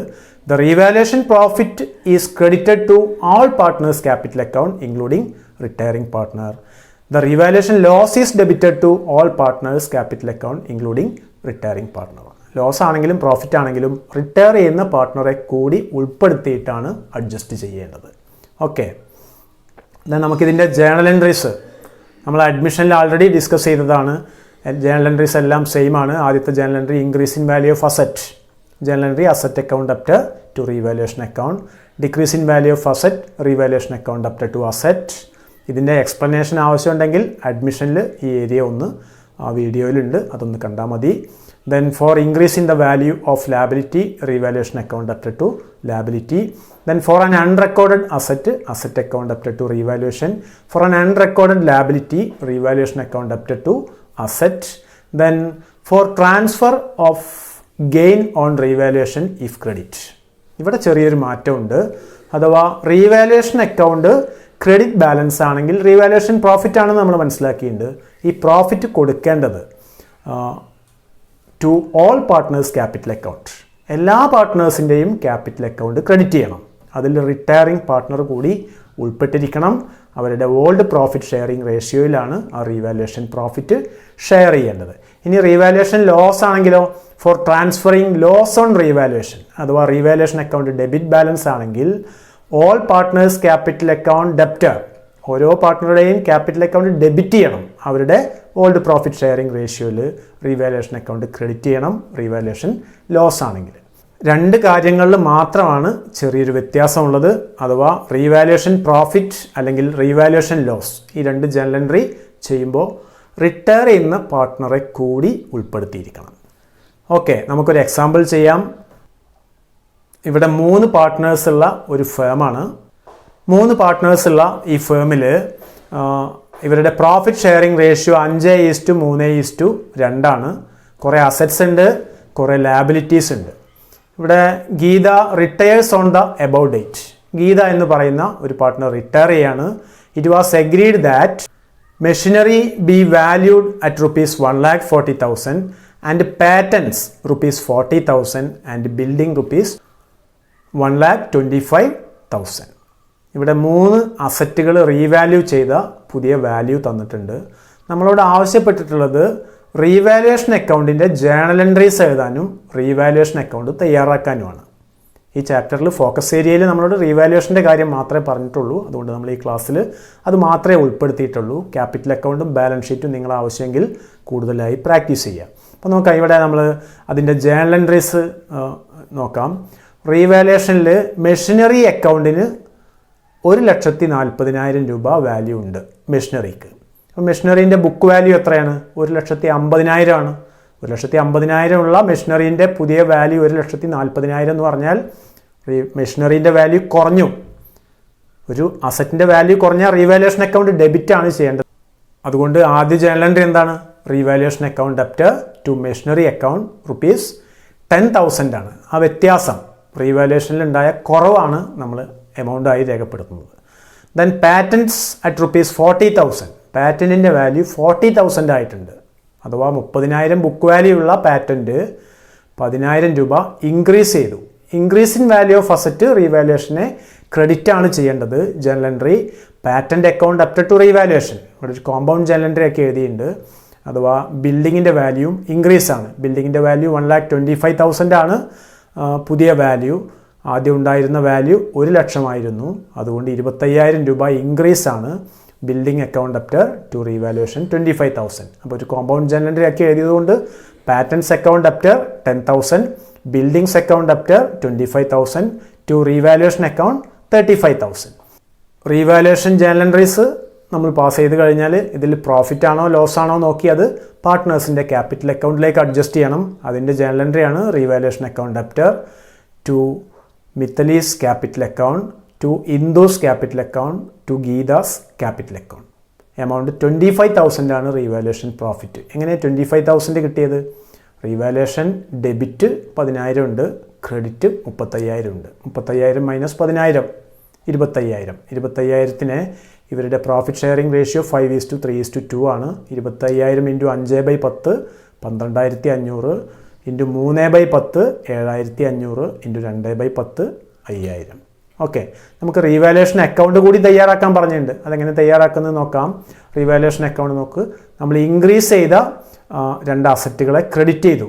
The revaluation profit is credited to all partners capital account including retiring partner. The revaluation loss is debited to all partners capital account including retiring partner. Loss ആണെങ്കിലും profit ആണെങ്കിലും retire ചെയ്യുന്ന പാർട്ട്ണറെ കൂടി ഉൾപ്പെടുത്തിയിട്ടാണ് adjust ചെയ്യേണ്ടത്. Okay, എന്നാൽ നമുക്കിതിൻ്റെ journal entries നമ്മൾ അഡ്മിഷനിൽ ആൾറെഡി ഡിസ്കസ് ചെയ്തതാണ്. ജേണൽ എൻട്രീസ് എല്ലാം സെയിം ആണ്. ആദ്യത്തെ journal entry increase in value of asset. Journal entry asset account അപ്റ്റർ to revaluation account. Decrease in value of asset revaluation account അപ്റ്റർ to asset. ഇതിൻ്റെ explanation ആവശ്യമുണ്ടെങ്കിൽ അഡ്മിഷനിൽ ഈ ഏരിയ ഒന്ന് ആ വീഡിയോയിലുണ്ട്, അതൊന്ന് കണ്ടാൽ മതി. Then for increase in the value of liability, revaluation account up to liability. Then for an unrecorded asset, asset account up to revaluation. For an unrecorded liability, revaluation account up to asset. Then for transfer of gain on revaluation if credit. ഇവിടെ ചെറിയൊരു മാറ്റമുണ്ട്. അഥവാ revaluation account credit balance ആണെങ്കിൽ revaluation profit ആണെന്ന് നമ്മൾ മനസ്സിലാക്കിയിട്ടുണ്ട്. ഈ profit കൊടുക്കേണ്ടത് to all partners capital account. എല്ലാ പാർട്ട്നേഴ്സിൻ്റെയും ക്യാപിറ്റൽ അക്കൗണ്ട് ക്രെഡിറ്റ് ചെയ്യണം. അതിൽ റിട്ടയറിംഗ് പാർട്ട്ണർ കൂടി ഉൾപ്പെട്ടിരിക്കണം. അവരുടെ ഓൾഡ് പ്രോഫിറ്റ് ഷെയറിംഗ് റേഷ്യോയിലാണ് ആ റീവാലുവേഷൻ പ്രോഫിറ്റ് ഷെയർ ചെയ്യേണ്ടത്. ഇനി റീവാലുവേഷൻ ലോസ് ആണെങ്കിലോ, for transferring loss on revaluation അഥവാ റീവാലുവേഷൻ അക്കൗണ്ട് ഡെബിറ്റ് ബാലൻസ് ആണെങ്കിൽ all partners capital account debtor, ഓരോ പാർട്ട്ണറുടെയും ക്യാപിറ്റൽ അക്കൗണ്ട് ഡെബിറ്റ് ചെയ്യണം. അവരുടെ ഓൾഡ് പ്രോഫിറ്റ് ഷെയറിംഗ് റേഷ്യോയിൽ റീവാലുവേഷൻ അക്കൗണ്ട് ക്രെഡിറ്റ് ചെയ്യണം റീവാലുവേഷൻ ലോസ് ആണെങ്കിൽ. 2 കാര്യങ്ങളിൽ മാത്രമാണ് ചെറിയൊരു വ്യത്യാസമുള്ളത്. അഥവാ റീവാലുവേഷൻ പ്രോഫിറ്റ് അല്ലെങ്കിൽ റീവാലുവേഷൻ ലോസ്, ഈ 2 ജേണൽ എൻട്രി ചെയ്യുമ്പോൾ റിട്ടയർ ചെയ്യുന്ന പാർട്ട്ണറെ കൂടി ഉൾപ്പെടുത്തിയിരിക്കണം. ഓക്കെ, നമുക്കൊരു എക്സാമ്പിൾ ചെയ്യാം. ഇവിടെ 3 പാർട്ട്നേഴ്സ് ഉള്ള ഒരു ഫേമാണ്. 3 പാർട്ട്നേഴ്സ് ഉള്ള ഈ ഫേമിൽ ഇവരുടെ പ്രോഫിറ്റ് ഷെയറിംഗ് റേഷ്യോ 5:3:2 ആണ്. കുറേ അസറ്റ്സ് ഉണ്ട്, കുറേ ലാബിലിറ്റീസ് ഉണ്ട്. ഇവിടെ Geeta retires on the above date. Geeta എന്ന് പറയുന്ന ഒരു പാർട്ട്ണർ റിട്ടയർ ചെയ്യാണ്. It was agreed that machinery be valued at ₹1,40,000 and patents ₹40,000 and building ₹1,25,000. ഇവിടെ 3 അസറ്റുകൾ റീവാല്യൂ ചെയ്ത പുതിയ വാല്യൂ തന്നിട്ടുണ്ട്. നമ്മളോട് ആവശ്യപ്പെട്ടിട്ടുള്ളത് റീവാലുവേഷൻ അക്കൗണ്ടിൻ്റെ ജേണൽ എൻട്രീസ് എഴുതാനും റീവാലുവേഷൻ അക്കൗണ്ട് തയ്യാറാക്കാനുമാണ്. ഈ ചാപ്റ്ററിൽ ഫോക്കസ് ഏരിയയിൽ നമ്മളോട് റീവാലുവേഷൻ്റെ കാര്യം മാത്രമേ പറഞ്ഞിട്ടുള്ളൂ. അതുകൊണ്ട് നമ്മൾ ഈ ക്ലാസ്സിൽ അത് മാത്രമേ ഉൾപ്പെടുത്തിയിട്ടുള്ളൂ. ക്യാപിറ്റൽ അക്കൗണ്ടും ബാലൻസ് ഷീറ്റും നിങ്ങൾ ആവശ്യമെങ്കിൽ കൂടുതലായി പ്രാക്ടീസ് ചെയ്യുക. അപ്പോൾ നോക്കാം, ഇവിടെ നമ്മൾ അതിൻ്റെ ജേണൽ എൻട്രീസ് നോക്കാം. റീവാലുവേഷനിൽ മെഷീനറി അക്കൗണ്ടിന് 1,40,000 രൂപ വാല്യൂ ഉണ്ട് മെഷീനറിക്ക്. അപ്പോൾ മെഷീനറിൻ്റെ ബുക്ക് വാല്യൂ എത്രയാണ്? 1,50,000 ആണ്. 1,50,000 ഉള്ള മെഷീനറിൻ്റെ പുതിയ വാല്യൂ 1,40,000 എന്ന് പറഞ്ഞാൽ മെഷീനറിൻ്റെ വാല്യൂ കുറഞ്ഞു. ഒരു അസറ്റിൻ്റെ വാല്യൂ കുറഞ്ഞാൽ റീവാലുവേഷൻ അക്കൗണ്ട് ഡെബിറ്റ് ആണ് ചെയ്യേണ്ടത്. അതുകൊണ്ട് ആദ്യ ജേണൽ എൻട്രി എന്താണ്? Revaluation account debit to machinery account ₹10,000 ആണ്. ആ വ്യത്യാസം റീവാലുവേഷനിൽ ഉണ്ടായ കുറവാണ് നമ്മൾ എമൗണ്ടായി രേഖപ്പെടുത്തുന്നത്. Then patents at ₹40,000. പാറ്റൻറ്റിൻ്റെ വാല്യൂ 40,000 ആയിട്ടുണ്ട്. അഥവാ 30,000 ബുക്ക് വാല്യൂ ഉള്ള പാറ്റൻറ്റ് 10,000 രൂപ ഇൻക്രീസ് ചെയ്തു. Increase in value of asset റീവാലുവേഷനെ ക്രെഡിറ്റ് ആണ് ചെയ്യേണ്ടത്. Journal entry patent account അപ്റ്റർ to revaluation. ഇവിടെ ഒരു കോമ്പൗണ്ട് ജേണൽ എൻട്രി ഒക്കെ എഴുതിയിട്ടുണ്ട്. അഥവാ ബിൽഡിങ്ങിൻ്റെ വാല്യൂ ഇൻക്രീസ് ആണ്. ബിൽഡിങ്ങിൻ്റെ വാല്യൂ 1,25,000 ആണ് പുതിയ വാല്യൂ. ആദ്യം ഉണ്ടായിരുന്ന വാല്യൂ 1,00,000 ആയിരുന്നു. അതുകൊണ്ട് 25,000 രൂപ ഇൻക്രീസ് ആണ് ബിൽഡിംഗ് അക്കൗണ്ട് അപ്റ്റർ ടു റീവാലുവേഷൻ 25,000. അപ്പോൾ ഒരു കോമ്പൗണ്ട് ജേണൽ എൻട്രി ഒക്കെ എഴുതിയതുകൊണ്ട് patents account debtor 10,000, buildings account debtor 25,000 to revaluation account 35,000. Revaluation journal entries നമ്മൾ പാസ് ചെയ്ത് കഴിഞ്ഞാൽ ഇതിൽ പ്രോഫിറ്റ് ആണോ ലോസ് ആണോ നോക്കി അത് പാർട്ട്നേഴ്സിൻ്റെ ക്യാപിറ്റൽ അക്കൗണ്ടിലേക്ക് അഡ്ജസ്റ്റ് ചെയ്യണം. അതിൻ്റെ ജേണൽ എൻട്രിയാണ് revaluation account അപ്റ്റർ to Mithali's capital account to Indu's capital account to Geeta's capital account. Amount 25,000 ആണ് റീവാലുവേഷൻ പ്രോഫിറ്റ്. എങ്ങനെ 25,000 കിട്ടിയത്? റീവാലുവേഷൻ ഡെബിറ്റ് 10,000 ഉണ്ട്, ക്രെഡിറ്റ് 35,000 ഉണ്ട്. 35,000 മൈനസ് 10,000 25,000. 25,000-നെ ഇവരുടെ പ്രോഫിറ്റ് ഷെയറിംഗ് റേഷ്യോ 5:3:2 ആണ്. 25,000 ഇൻറ്റു 5/10 12,500 ഇൻറ്റു 3/10 7,500 ഇൻറ്റു 2/10 5,000. ഓക്കെ, നമുക്ക് റീവാലുവേഷൻ അക്കൗണ്ട് കൂടി തയ്യാറാക്കാൻ പറഞ്ഞിട്ടുണ്ട്. അതെങ്ങനെ തയ്യാറാക്കുന്നത് നോക്കാം. റീവാലുവേഷൻ അക്കൗണ്ട് നോക്ക്. നമ്മൾ ഇൻക്രീസ് ചെയ്ത 2 അസറ്റുകളെ ക്രെഡിറ്റ് ചെയ്തു.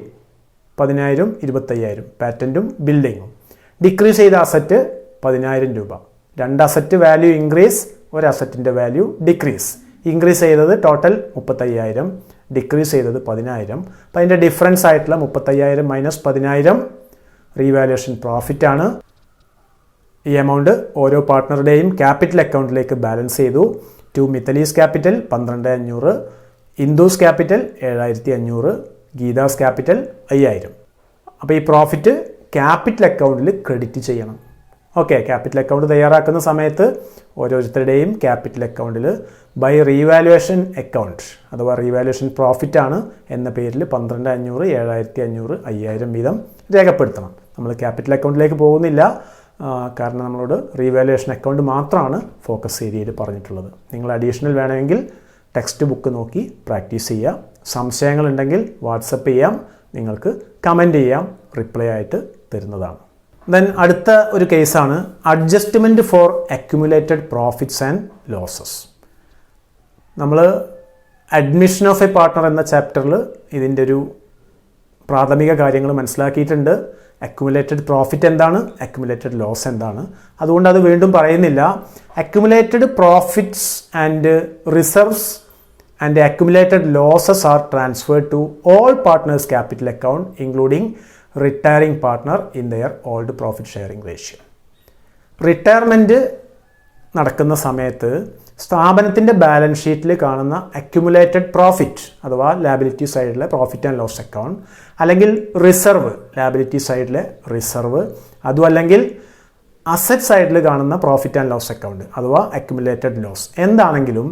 10,000 25,000 പാറ്റൻറ്റും ബിൽഡിങ്ങും. ഡിക്രീസ് ചെയ്ത അസറ്റ് 10,000 രൂപ. 2 അസറ്റ് വാല്യൂ ഇൻക്രീസ്, 1 അസറ്റിൻ്റെ വാല്യൂ ഡിക്രീസ്. ഇൻക്രീസ് ചെയ്തത് ടോട്ടൽ 35,000, ഡിക്രീസ് ചെയ്തത് 10,000. അപ്പോൾ അതിൻ്റെ ഡിഫറൻസ് ആയിട്ടുള്ള 35,000 മൈനസ് 10,000 റീവാലുവേഷൻ പ്രോഫിറ്റ് ആണ്. ഈ എമൗണ്ട് ഓരോ പാർട്ട്ണറുടെയും ക്യാപിറ്റൽ അക്കൗണ്ടിലേക്ക് ബാലൻസ് ചെയ്തു. To Mithali's capital 12,500, Indu's capital 7,500, Geeta's capital 5,000. അപ്പോൾ ഈ പ്രോഫിറ്റ് ക്യാപിറ്റൽ അക്കൗണ്ടിൽ ക്രെഡിറ്റ് ചെയ്യണം. ഓക്കെ, ക്യാപിറ്റൽ അക്കൗണ്ട് തയ്യാറാക്കുന്ന സമയത്ത് ഓരോരുത്തരുടെയും ക്യാപിറ്റൽ അക്കൗണ്ടിൽ ബൈ റീവാലുവേഷൻ അക്കൗണ്ട് അഥവാ റീവാലുവേഷൻ പ്രോഫിറ്റ് ആണ് എന്ന പേരിൽ 12,500, 7,500, 5,000 വീതം രേഖപ്പെടുത്തണം. നമ്മൾ ക്യാപിറ്റൽ അക്കൗണ്ടിലേക്ക് പോകുന്നില്ല, കാരണം നമ്മളോട് റീവാലുവേഷൻ അക്കൗണ്ട് മാത്രമാണ് ഫോക്കസ് ഏരിയയിൽ പറഞ്ഞിട്ടുള്ളത്. നിങ്ങൾ അഡീഷണൽ വേണമെങ്കിൽ ടെക്സ്റ്റ് ബുക്ക് നോക്കി പ്രാക്ടീസ് ചെയ്യാം. സംശയങ്ങളുണ്ടെങ്കിൽ വാട്സപ്പ് ചെയ്യാം, നിങ്ങൾക്ക് കമൻറ്റ് ചെയ്യാം, റിപ്ലൈ ആയിട്ട് തരുന്നതാണ്. ദെൻ അടുത്ത ഒരു കേസാണ് adjustment for accumulated profits and losses. നമ്മൾ അഡ്മിഷൻ ഓഫ് എ പാർട്ട്ണർ എന്ന ചാപ്റ്ററിൽ ഇതിൻ്റെ ഒരു പ്രാഥമിക കാര്യങ്ങൾ മനസ്സിലാക്കിയിട്ടുണ്ട്. അക്യുമുലേറ്റഡ് പ്രോഫിറ്റ് എന്താണ്, അക്യുമുലേറ്റഡ് ലോസ് എന്താണ്, അതുകൊണ്ട് അത് വീണ്ടും പറയുന്നില്ല. Accumulated profits and reserves and accumulated losses are transferred to all partners capital account including retiring partner in their old profit sharing ratio. Retirement നടക്കുന്ന സമയത്ത് സ്ഥാപനത്തിൻ്റെ ബാലൻസ് ഷീറ്റിൽ കാണുന്ന അക്യുമുലേറ്റഡ് പ്രോഫിറ്റ് അഥവാ ലാബിലിറ്റി സൈഡിലെ പ്രോഫിറ്റ് ആൻഡ് ലോസ് അക്കൗണ്ട്, അല്ലെങ്കിൽ reserve liability സൈഡിലെ reserve, അതും അല്ലെങ്കിൽ അസറ്റ് സൈഡിൽ കാണുന്ന പ്രോഫിറ്റ് ആൻഡ് ലോസ് അക്കൗണ്ട് അഥവാ അക്യുമുലേറ്റഡ് ലോസ്, എന്താണെങ്കിലും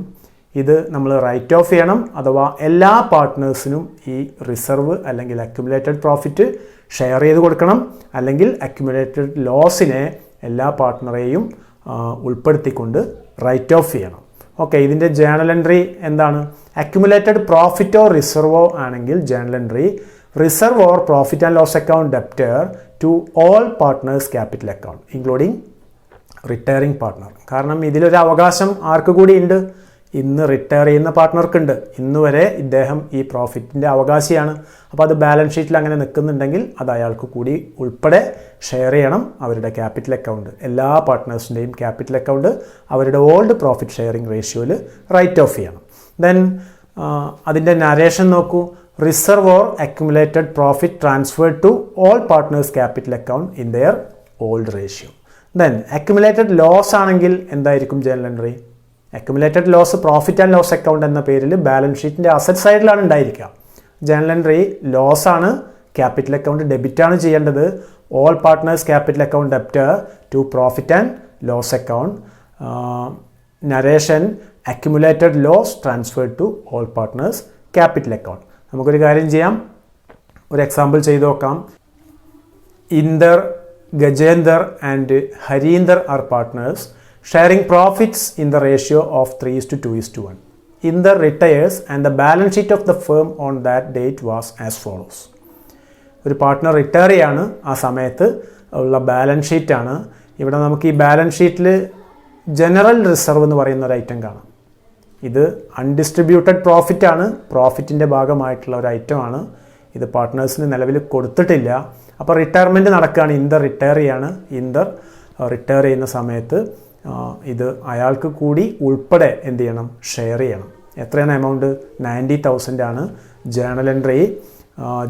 ഇത് നമ്മൾ റൈറ്റ് ഓഫ് ചെയ്യണം. അഥവാ എല്ലാ പാർട്ട്നേഴ്സിനും ഈ റിസർവ് അല്ലെങ്കിൽ അക്യുമുലേറ്റഡ് പ്രോഫിറ്റ് ഷെയർ ചെയ്ത് കൊടുക്കണം, അല്ലെങ്കിൽ അക്യുമുലേറ്റഡ് ലോസിനെ എല്ലാ പാർട്ട്ണറെയും ഉൾപ്പെടുത്തിക്കൊണ്ട് റൈറ്റ് ഓഫ് ചെയ്യണം. ഓക്കെ, ഇതിൻ്റെ ജേണൽ എൻട്രി എന്താണ്? അക്യുമുലേറ്റഡ് പ്രോഫിറ്റോ റിസർവോ ആണെങ്കിൽ journal entry reserve or profit and loss account debtor to all partners capital account including retiring partner. കാരണം ഇതിലൊരു അവകാശം ആർക്ക് കൂടി ഉണ്ട്? ഇന്ന് റിട്ടയർ ചെയ്യുന്ന പാർട്ട്ണർക്കുണ്ട്. ഇന്ന് വരെ ഇദ്ദേഹം ഈ പ്രോഫിറ്റിൻ്റെ അവകാശിയാണ്. അപ്പോൾ അത് ബാലൻസ് ഷീറ്റിൽ അങ്ങനെ നിൽക്കുന്നുണ്ടെങ്കിൽ അത് അയാൾക്ക് കൂടി ഉൾപ്പെടെ ഷെയർ ചെയ്യണം അവരുടെ ക്യാപിറ്റൽ അക്കൗണ്ട്. എല്ലാ പാർട്ട്നേഴ്സിൻ്റെയും ക്യാപിറ്റൽ അക്കൗണ്ട് അവരുടെ ഓൾഡ് പ്രോഫിറ്റ് ഷെയറിംഗ് റേഷ്യോയിൽ റൈറ്റ് ഓഫ് ചെയ്യണം. ദെൻ അതിൻ്റെ നരേഷൻ നോക്കൂ. Reserve or accumulated profit transferred to all partners capital account in their old ratio. Then accumulated loss ആണെങ്കിൽ എന്തായിരിക്കും journal entry? Accumulated loss profit and loss account എന്ന പേരിൽ balance ഷീറ്റിൻ്റെ asset സൈഡിലാണ് ഉണ്ടായിരിക്കുക. ജേണൽ എൻട്രി ലോസ് ആണ്, capital account debit ആണ് ചെയ്യേണ്ടത്. All partners capital account debtor to profit and loss account. Narration accumulated loss transferred to all partners capital account. നമുക്കൊരു കാര്യം ചെയ്യാം, ഒരു എക്സാമ്പിൾ ചെയ്ത് നോക്കാം. Inder, Gajender and Harinder are partners sharing profits in the ratio of 3:2:1. Inder retires and the balance sheet of the firm on that date was as follows. ഒരു partner retire ചെയ്യാണ്, ആ സമയത്ത് ഉള്ള ബാലൻസ് ഷീറ്റാണ്. ഇവിടെ നമുക്ക് ഈ ബാലൻസ് ഷീറ്റിൽ ജനറൽ റിസർവ് എന്ന് പറയുന്ന ഒരു ഐറ്റം കാണാം. ഇത് അൺഡിസ്ട്രിബ്യൂട്ടഡ് പ്രോഫിറ്റ് ആണ്, പ്രോഫിറ്റിൻ്റെ ഭാഗമായിട്ടുള്ള ഒരു ഐറ്റമാണ്. ഇത് പാർട്ട്നേഴ്സിന് നിലവിൽ കൊടുത്തിട്ടില്ല. അപ്പോൾ റിട്ടയർമെൻറ്റ് നടക്കുകയാണ്, ഇന്തർ റിട്ടയർ ചെയ്യാണ്. ഇന്തർ റിട്ടയർ ചെയ്യുന്ന സമയത്ത് ഇത് അയാൾക്ക് കൂടി ഉൾപ്പെടെ എന്ത് ചെയ്യണം? ഷെയർ ചെയ്യണം. എത്രയാണ് എമൗണ്ട്? 90,000 ആണ്. Journal entry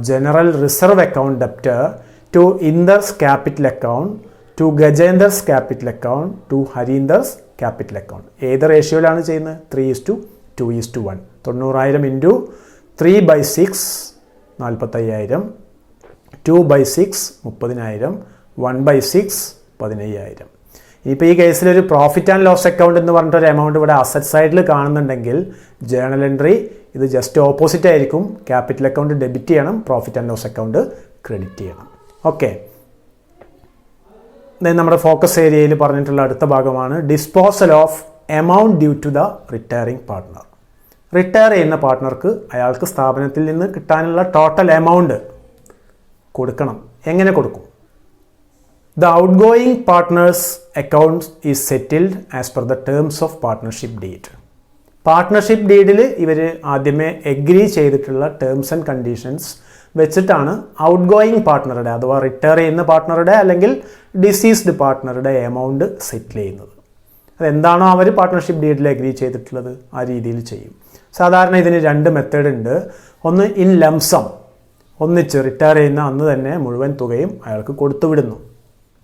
general reserve account debtor to Inder's capital account to Gajender's capital account to Harinder's capital account. ഏത് റേഷ്യോയിലാണ് ചെയ്യുന്നത്? 3:2:1. 90,000 ഇൻറ്റു 3/6 45,000, 2/6 30,000, 1/6 15,000. ഇപ്പോൾ ഈ കേസിലൊരു പ്രോഫിറ്റ് ആൻഡ് ലോസ് അക്കൗണ്ട് എന്ന് പറഞ്ഞിട്ടൊരു എമൗണ്ട് ഇവിടെ അസറ്റ് സൈഡിൽ കാണുന്നുണ്ടെങ്കിൽ ജേണൽ എൻട്രി ഇത് ജസ്റ്റ് ഓപ്പോസിറ്റ് ആയിരിക്കും. ക്യാപിറ്റൽ അക്കൗണ്ട് ഡെബിറ്റ് ചെയ്യണം, profit and loss account credit ചെയ്യണം. ഓക്കെ, നമ്മുടെ ഫോക്കസ് ഏരിയയിൽ പറഞ്ഞിട്ടുള്ള അടുത്ത ഭാഗമാണ് disposal of amount due to the retiring partner. Retire ചെയ്യുന്ന പാർട്ട്ണർക്ക് അയാൾക്ക് സ്ഥാപനത്തിൽ നിന്ന് കിട്ടാനുള്ള ടോട്ടൽ എമൗണ്ട് കൊടുക്കണം. എങ്ങനെ കൊടുക്കും? The outgoing partners account is settled as per the terms of partnership deed. Partnership ഡീഡിൽ ഇവർ ആദ്യമേ എഗ്രി ചെയ്തിട്ടുള്ള ടേംസ് ആൻഡ് കണ്ടീഷൻസ് വെച്ചിട്ടാണ് ഔട്ട് ഗോയിങ് പാർട്ട്ണറുടെ അഥവാ റിട്ടയർ ചെയ്യുന്ന പാർട്ട്ണറുടെ അല്ലെങ്കിൽ ഡിസീസ്ഡ് പാർട്ട്ണറുടെ എമൗണ്ട് സെറ്റിൽ ചെയ്യുന്നത്. അതെന്താണോ അവർ പാർട്ട്ണർഷിപ്പ് ഡീഡിൽ എഗ്രി ചെയ്തിട്ടുള്ളത് ആ രീതിയിൽ ചെയ്യും. സാധാരണ ഇതിന് 2 മെത്തേഡ് ഉണ്ട്. ഒന്ന് ഇൻ ലംസം, ഒന്നിച്ച് റിട്ടയർ ചെയ്യുന്ന അന്ന് തന്നെ മുഴുവൻ തുകയും അയാൾക്ക് കൊടുത്തുവിടുന്നു.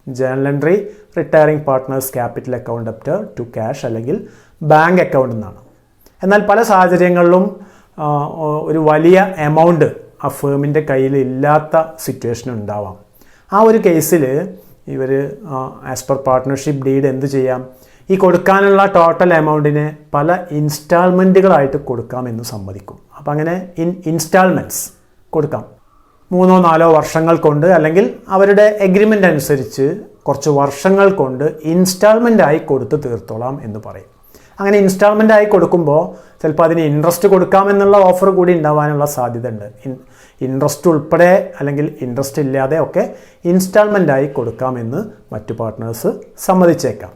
Journal entry retiring partners capital account debtor to cash അല്ലെങ്കിൽ ബാങ്ക് അക്കൗണ്ട് എന്നാണ്. എന്നാൽ പല സാഹചര്യങ്ങളിലും ഒരു വലിയ എമൗണ്ട് ആ ഫേമിൻ്റെ കയ്യിൽ ഇല്ലാത്ത സിറ്റുവേഷൻ ഉണ്ടാവാം. ആ ഒരു കേസിൽ ഇവർ ആസ് പെർ പാർട്ട്ണർഷിപ്പ് ഡീഡ് എന്ത് ചെയ്യാം? ഈ കൊടുക്കാനുള്ള ടോട്ടൽ എമൗണ്ടിനെ പല ഇൻസ്റ്റാൾമെൻറ്റുകളായിട്ട് കൊടുക്കാമെന്ന് സമ്മതിക്കും. അപ്പം അങ്ങനെ ഇൻസ്റ്റാൾമെൻറ്റ്സ് കൊടുക്കാം. 3-4 വർഷങ്ങൾ കൊണ്ട് അല്ലെങ്കിൽ അവരുടെ എഗ്രിമെൻ്റ് അനുസരിച്ച് കുറച്ച് വർഷങ്ങൾ കൊണ്ട് ഇൻസ്റ്റാൾമെൻ്റായി കൊടുത്ത് തീർത്തോളാം എന്ന് പറയും. അങ്ങനെ ഇൻസ്റ്റാൾമെൻ്റായി കൊടുക്കുമ്പോൾ ചിലപ്പോൾ അതിന് ഇൻട്രസ്റ്റ് കൊടുക്കാമെന്നുള്ള ഓഫർ കൂടി ഉണ്ടാവാനുള്ള സാധ്യത ഉണ്ട്. ഇൻട്രസ്റ്റ് ഉൾപ്പെടെ അല്ലെങ്കിൽ ഇൻട്രസ്റ്റ് ഇല്ലാതെ ഒക്കെ ഇൻസ്റ്റാൾമെൻ്റായി കൊടുക്കാമെന്ന് മറ്റു partners സമ്മതിച്ചേക്കാം.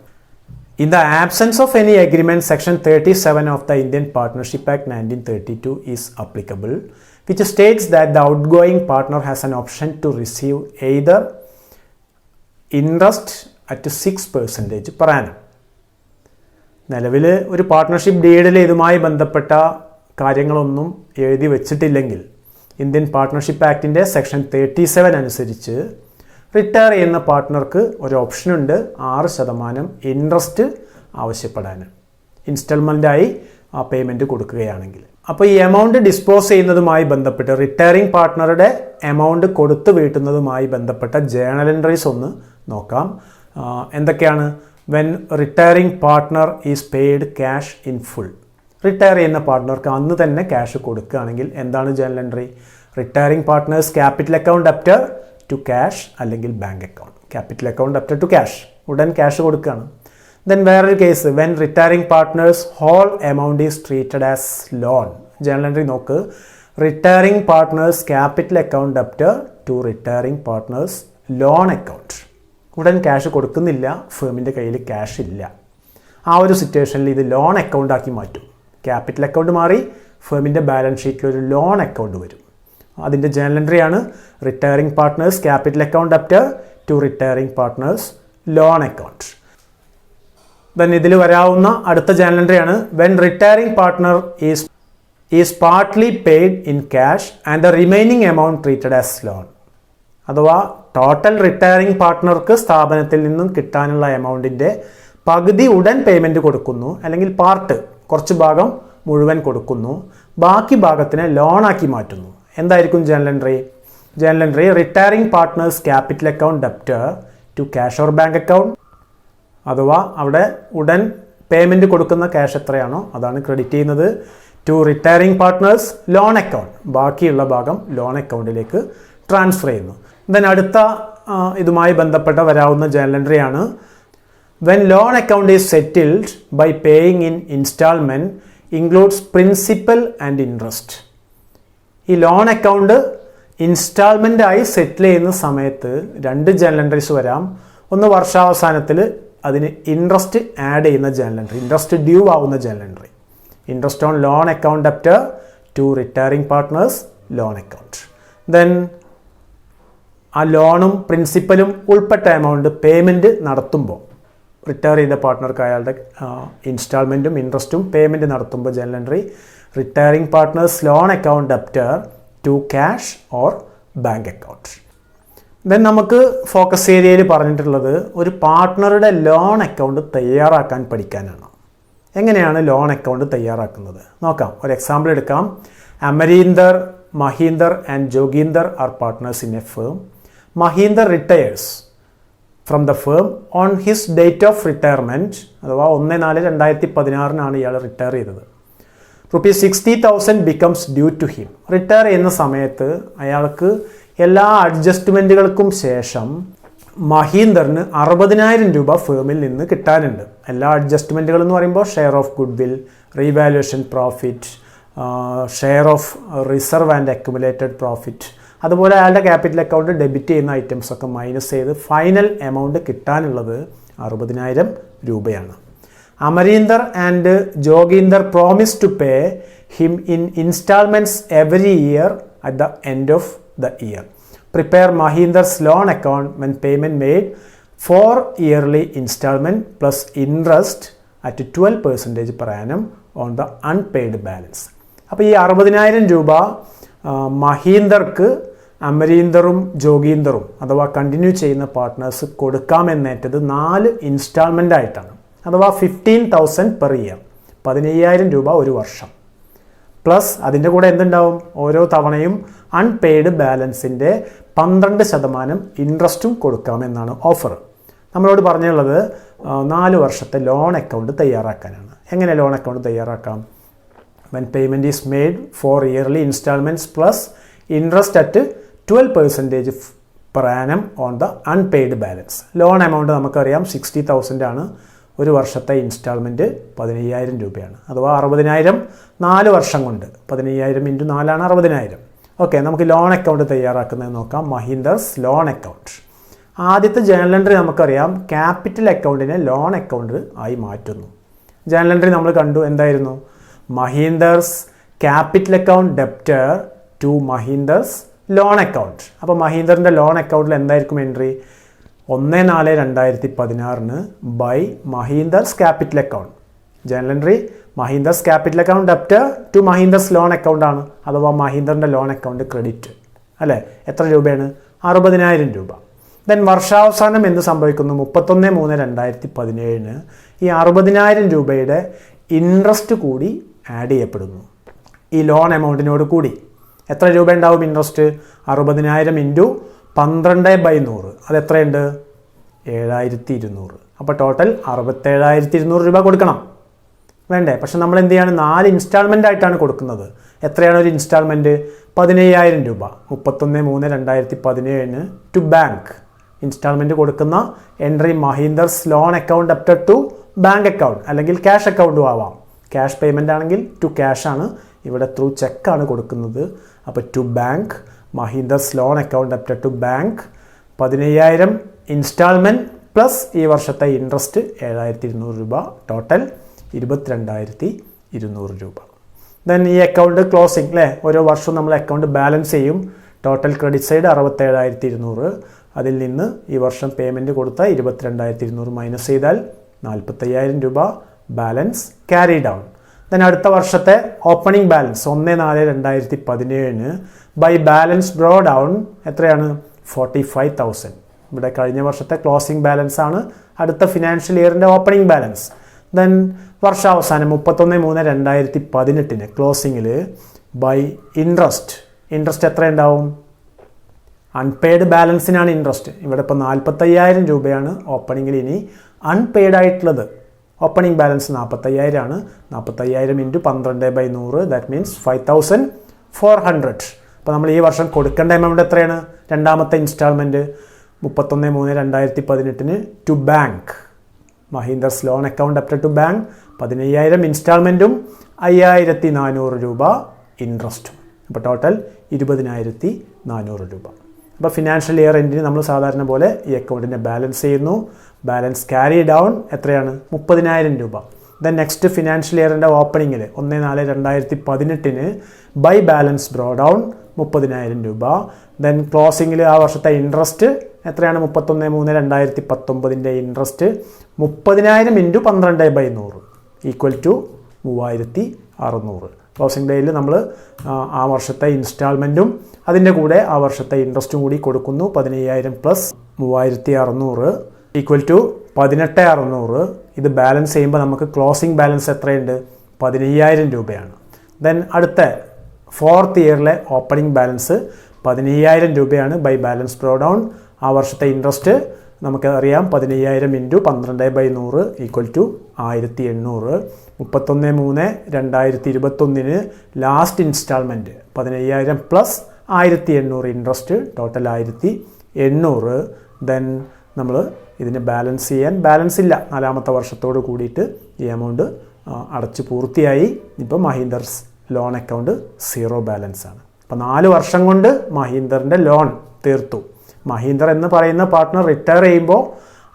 In the absence of any agreement, Section 37 of the Indian Partnership Act 1932 is applicable, which states that the outgoing partner has an option to receive either interest at 6% per annum. നിലവിൽ ഒരു partnership ഡീഡിൽ ഇതുമായി ബന്ധപ്പെട്ട കാര്യങ്ങളൊന്നും എഴുതി വെച്ചിട്ടില്ലെങ്കിൽ Indian partnership ആക്ടിൻ്റെ section 37 അനുസരിച്ച് retire ചെയ്യുന്ന പാർട്ട്ണർക്ക് ഒരു ഓപ്ഷനുണ്ട് 6% interest ആവശ്യപ്പെടാൻ, ഇൻസ്റ്റാൾമെൻറ്റായി ആ പേയ്മെൻറ്റ് കൊടുക്കുകയാണെങ്കിൽ. അപ്പോൾ ഈ എമൗണ്ട് ഡിസ്പോസ് ചെയ്യുന്നതുമായി ബന്ധപ്പെട്ട് റിട്ടയറിംഗ് പാർട്ട്ണറുടെ എമൗണ്ട് കൊടുത്തു വീട്ടുന്നതുമായി ബന്ധപ്പെട്ട ജേണൽ എൻട്രീസ് ഒന്ന് നോക്കാം. എന്തൊക്കെയാണ്? When retiring partner is paid cash in full. Retire ചെയ്യുന്ന പാർട്ട്ണർക്ക് അന്ന് തന്നെ ക്യാഷ് കൊടുക്കുകയാണെങ്കിൽ എന്താണ് journal entry? Retiring partners capital account debtor to cash അല്ലെങ്കിൽ bank account. Capital account debtor to cash, ഉടൻ ക്യാഷ് കൊടുക്കുകയാണ്. ദെൻ വേറൊരു case, when retiring partners whole amount is treated as loan. Journal entry നോക്ക്, retiring partners capital account debtor to retiring partners loan account. ഉടൻ cash കൊടുക്കുന്നില്ല, ഫേമിൻ്റെ കയ്യിൽ cash ഇല്ല. ആ ഒരു സിറ്റുവേഷനിൽ ഇത് ലോൺ അക്കൗണ്ട് ആക്കി മാറ്റും. ക്യാപിറ്റൽ അക്കൗണ്ട് മാറി ഫേമിൻ്റെ ബാലൻസ് ഷീറ്റിൽ ഒരു ലോൺ അക്കൗണ്ട് വരും. അതിൻ്റെ ജേണൽ എൻട്രിയാണ് retiring partners capital account debtor to retiring partners loan account. Then ഇതിൽ വരാവുന്ന അടുത്ത ജേണൽ എൻട്രിയാണ് when retiring partner is partly paid in cash and the remaining amount treated as loan. അഥവാ ടോട്ടൽ റിട്ടയറിംഗ് പാർട്ട്ണർക്ക് സ്ഥാപനത്തിൽ നിന്നും കിട്ടാനുള്ള എമൗണ്ടിൻ്റെ പകുതി ഉടൻ പേയ്മെൻറ്റ് കൊടുക്കുന്നു, അല്ലെങ്കിൽ പാർട്ട് കുറച്ച് ഭാഗം മുഴുവൻ കൊടുക്കുന്നു, ബാക്കി ഭാഗത്തിനെ ലോണാക്കി മാറ്റുന്നു. എന്തായിരിക്കും journal entry? Journal entry retiring partners capital account debtor to cash or bank account, അഥവാ അവിടെ ഉടൻ പേയ്മെൻറ്റ് കൊടുക്കുന്ന ക്യാഷ് എത്രയാണോ അതാണ് ക്രെഡിറ്റ് ചെയ്യുന്നത്. To retiring partners loan account, ബാക്കിയുള്ള ഭാഗം ലോൺ അക്കൗണ്ടിലേക്ക് ട്രാൻസ്ഫർ ചെയ്യുന്നു. ദെൻ അടുത്ത ഇതുമായി ബന്ധപ്പെട്ട വരാവുന്ന ജേണൽ എൻട്രി ആണ് when loan account is settled by paying in installment includes principal and interest. ഈ ലോൺ അക്കൗണ്ട് ഇൻസ്റ്റാൾമെൻ്റ് ആയി സെറ്റിൽ ചെയ്യുന്ന സമയത്ത് രണ്ട് ജേണൽ എൻട്രീസ് വരാം. ഒന്ന് വർഷാവസാനത്തിൽ അതിന് ഇൻട്രസ്റ്റ് ആഡ് ചെയ്യുന്ന ജേണൽ എൻട്രി, ഇൻട്രസ്റ്റ് ഡ്യൂ ആവുന്ന journal entry. Interest on loan account debtor to retiring partners loan account. Then ആ ലോണും പ്രിൻസിപ്പലും ഉൾപ്പെട്ട എമൗണ്ട് പേയ്മെൻറ്റ് നടത്തുമ്പോൾ, റിട്ടയർ ചെയ്ത പാർട്ട്ണർക്ക് അയാളുടെ ഇൻസ്റ്റാൾമെൻറ്റും ഇൻട്രസ്റ്റും പേയ്മെൻറ്റ് നടത്തുമ്പോൾ journal entry retiring partners loan account debtor to cash or bank account. Then നമുക്ക് ഫോക്കസ് ഏരിയയിൽ പറഞ്ഞിട്ടുള്ളത് ഒരു പാർട്ട്ണറുടെ ലോൺ അക്കൗണ്ട് തയ്യാറാക്കാൻ പഠിക്കാനാണ്. എങ്ങനെയാണ് ലോൺ അക്കൗണ്ട് തയ്യാറാക്കുന്നത് നോക്കാം. ഒരു എക്സാമ്പിൾ എടുക്കാം. Amarinder, Mahinder and Joginder are partners in a firm. Mahinder retires from the firm on his date of retirement, അഥവാ 1/4/2016 ഇയാൾ റിട്ടയർ ചെയ്തത്. ₹60,000 becomes due to him. Retire ചെയ്യുന്ന സമയത്ത് അയാൾക്ക് എല്ലാ അഡ്ജസ്റ്റ്മെൻറ്റുകൾക്കും ശേഷം മഹീന്ദറിന് ₹60,000 ഫേമിൽ നിന്ന് കിട്ടാനുണ്ട്. എല്ലാ അഡ്ജസ്റ്റ്മെൻറ്റുകൾ എന്ന് പറയുമ്പോൾ share of good will, revaluation profit, share of reserve and accumulated profit, അതുപോലെ അയാളുടെ ക്യാപിറ്റൽ അക്കൗണ്ട് ഡെബിറ്റ് ചെയ്യുന്ന ഐറ്റംസ് ഒക്കെ മൈനസ് ചെയ്ത് ഫൈനൽ എമൗണ്ട് കിട്ടാനുള്ളത് ₹60,000. Amarinder and Joginder promise to pay him in instalments every year at the end of the year. Prepare Mahinder's loan account when payment made for yearly installment plus interest at 12% per annum on the unpaid balance. അപ്പോൾ ഈ ₹60,000 മഹീന്ദർക്ക് അമരീന്ദറും ജോഗീന്ദറും അഥവാ continue ചെയ്യുന്ന partners കൊടുക്കാമെന്നേറ്റത് 4 instalment ആയിട്ടാണ്, അഥവാ 15,000 per year, ₹15,000 ഒരു വർഷം. Plus അതിൻ്റെ കൂടെ എന്തുണ്ടാവും? ഓരോ തവണയും അൺപെയ്ഡ് ബാലൻസിൻ്റെ 12% ഇൻട്രസ്റ്റും കൊടുക്കാമെന്നാണ് ഓഫർ. നമ്മളോട് പറഞ്ഞുള്ളത് 4 വർഷത്തെ ലോൺ അക്കൗണ്ട് തയ്യാറാക്കാനാണ്. എങ്ങനെ ലോൺ അക്കൗണ്ട് തയ്യാറാക്കാം? When payment is made for yearly instalments plus interest at 12% per annum on the unpaid balance. Loan amount നമുക്കറിയാം 60,000 ആണ്. ഒരു വർഷത്തെ ഇൻസ്റ്റാൾമെൻറ്റ് ₹15,000, അഥവാ 60,000 4 വർഷം കൊണ്ട് 15,000 × 4 ആണ് 60,000. ഓക്കെ, നമുക്ക് ലോൺ അക്കൗണ്ട് തയ്യാറാക്കുന്നത് നോക്കാം. Mahinder's loan account. ആദ്യത്തെ ജേണൽ എൻട്രി നമുക്കറിയാം ക്യാപിറ്റൽ അക്കൗണ്ടിനെ ലോൺ അക്കൗണ്ട് ആയി മാറ്റുന്നു. ജേണൽ എൻട്രി നമ്മൾ കണ്ടു, എന്തായിരുന്നു? Mahinder's capital account debtor to Mahinder's loan account. അപ്പോൾ മഹീന്ദറിൻ്റെ ലോൺ അക്കൗണ്ടിൽ എന്തായിരിക്കും entry? 1/4/2016 by Mahinder's capital account. Journal entry Mahinder's capital account debtor to Mahinder's loan account ആണ്, അഥവാ മഹീന്ദറിൻ്റെ ലോൺ അക്കൗണ്ട് ക്രെഡിറ്റ്. അല്ലേ? എത്ര രൂപയാണ്? ₹60,000. ദെൻ വർഷാവസാനം എന്ത് സംഭവിക്കുന്നു? 31/3/2017 ഈ ₹60,000 ഇൻട്രസ്റ്റ് കൂടി ആഡ് ചെയ്യപ്പെടുന്നു ഈ ലോൺ എമൗണ്ടിനോട് കൂടി. എത്ര രൂപ ഉണ്ടാവും ഇൻട്രസ്റ്റ്? 60,000 × 12/100, അത് എത്രയുണ്ട്? 7,200. അപ്പോൾ ടോട്ടൽ ₹67,200 കൊടുക്കണം, വേണ്ടേ? പക്ഷെ നമ്മൾ എന്ത് ചെയ്യാണ്? 4 ഇൻസ്റ്റാൾമെൻ്റ് ആയിട്ടാണ് കൊടുക്കുന്നത്. എത്രയാണ് ഒരു ഇൻസ്റ്റാൾമെൻറ്റ്? ₹15,000. 31/3/2017 to bank. ഇൻസ്റ്റാൾമെൻറ്റ് കൊടുക്കുന്ന entry Mahinder's loan account debtor to bank account, അല്ലെങ്കിൽ ക്യാഷ് അക്കൗണ്ടും ആവാം. ക്യാഷ് പേയ്മെൻ്റ് ആണെങ്കിൽ ടു ക്യാഷ് ആണ്, ഇവിടെ ത്രൂ ചെക്കാണ് കൊടുക്കുന്നത്. അപ്പോൾ to bank, Mahinder's loan account debtor to bank, 15,000 instalment plus ഈ വർഷത്തെ ഇൻട്രസ്റ്റ് ₹7,200, ടോട്ടൽ ₹22,200. ദെൻ ഈ അക്കൗണ്ട് ക്ലോസിംഗ്, അല്ലേ? ഓരോ വർഷവും നമ്മൾ അക്കൗണ്ട് ബാലൻസ് ചെയ്യും. ടോട്ടൽ ക്രെഡിറ്റ് സൈഡ് 67,200, അതിൽ നിന്ന് ഈ വർഷം പേയ്മെൻറ്റ് കൊടുത്ത 22,200 മൈനസ് ചെയ്താൽ ₹45,000 ബാലൻസ് ക്യാരി ഡൗൺ. ദെൻ അടുത്ത വർഷത്തെ opening balance 1/4/2017 by balance brought down എത്രയാണ്? 45,000. ഇവിടെ കഴിഞ്ഞ വർഷത്തെ ക്ലോസിംഗ് ബാലൻസ് ആണ് അടുത്ത ഫിനാൻഷ്യൽ ഇയറിൻ്റെ ഓപ്പണിംഗ് ബാലൻസ്. ദെൻ വർഷാവസാനം 31/3/2018 ക്ലോസിങ്ങിൽ ബൈ ഇൻട്രസ്റ്റ് എത്ര ഉണ്ടാവും? അൺപെയ്ഡ് ബാലൻസിനാണ് ഇൻട്രസ്റ്റ്. ഇവിടെ ഇപ്പോൾ 45,000 രൂപയാണ് ഓപ്പണിങ്ങിൽ ഇനി അൺപെയ്ഡ് ആയിട്ടുള്ളത്. ഓപ്പണിംഗ് ബാലൻസ് 45,000 ആണ്. 45,000 × 12/100 ദാറ്റ് മീൻസ് 5,400. അപ്പോൾ നമ്മൾ ഈ വർഷം കൊടുക്കേണ്ട എമൗണ്ട് എത്രയാണ്? രണ്ടാമത്തെ instalment 31/3/2018 to bank. Mahindra's loan account അപ്റ്റർ to bank 15,000 ഇൻസ്റ്റാൾമെൻറ്റും 5,400 രൂപ ഇൻട്രസ്റ്റും. അപ്പോൾ ടോട്ടൽ 20,400 രൂപ. അപ്പോൾ ഫിനാൻഷ്യൽ ഇയർ എൻഡിന് നമ്മൾ സാധാരണ പോലെ ഈ അക്കൗണ്ടിനെ ബാലൻസ് ചെയ്യുന്നു. ബാലൻസ് ക്യാരി ഡൗൺ എത്രയാണ്? 30,000 രൂപ. ദെൻ നെക്സ്റ്റ് ഫിനാൻഷ്യൽ ഇയറിൻ്റെ ഓപ്പണിങ്ങിൽ 1/4/2018 ബൈ ബാലൻസ് ബ്രോ ഡൗൺ 30,000 രൂപ. ദെൻ ക്ലോസിങ്ങിൽ ആ വർഷത്തെ ഇൻട്രസ്റ്റ് എത്രയാണ്? 31/3/2019 ഇൻട്രസ്റ്റ് 30,000 × 12/100 ഈക്വൽ ടു 3,600. ക്ലോസിംഗ് ഡേയിൽ നമ്മൾ ആ വർഷത്തെ ഇൻസ്റ്റാൾമെൻറ്റും അതിൻ്റെ കൂടെ ആ വർഷത്തെ ഇൻട്രസ്റ്റും കൂടി കൊടുക്കുന്നു. 15,000 + 3,600 ഈക്വൽ ടു 18,600. ഇത് ബാലൻസ് ചെയ്യുമ്പോൾ നമുക്ക് ക്ലോസിംഗ് ബാലൻസ് എത്രയുണ്ട്? 15,000 രൂപയാണ്. ദെൻ അടുത്ത ഫോർത്ത് ഇയറിലെ ഓപ്പണിംഗ് ബാലൻസ് 15,000 രൂപയാണ് ബൈ ബാലൻസ് ബ്രോ ഡൗൺ. ആ വർഷത്തെ ഇൻട്രസ്റ്റ് നമുക്ക് അറിയാം 15,000 × 12/100 equal to 1,800. 31/3/2021 last installment 15,000 + 1,800 interest total 1,800. Then നമ്മൾ ഇതിന് ബാലൻസ് ചെയ്യാൻ ബാലൻസ് ഇല്ല. നാലാമത്തെ വർഷത്തോട് കൂടിയിട്ട് ഈ എമൗണ്ട് അടച്ച് പൂർത്തിയായി. ഇപ്പോൾ മഹീന്ദർസ് ലോൺ അക്കൗണ്ട് 0 ബാലൻസ് ആണ്. അപ്പോൾ 4 വർഷം കൊണ്ട് മഹീന്ദറിൻ്റെ ലോൺ തീർത്തു. മഹീന്ദർ എന്ന് പറയുന്ന പാർട്ട്ണർ റിട്ടയർ ചെയ്യുമ്പോൾ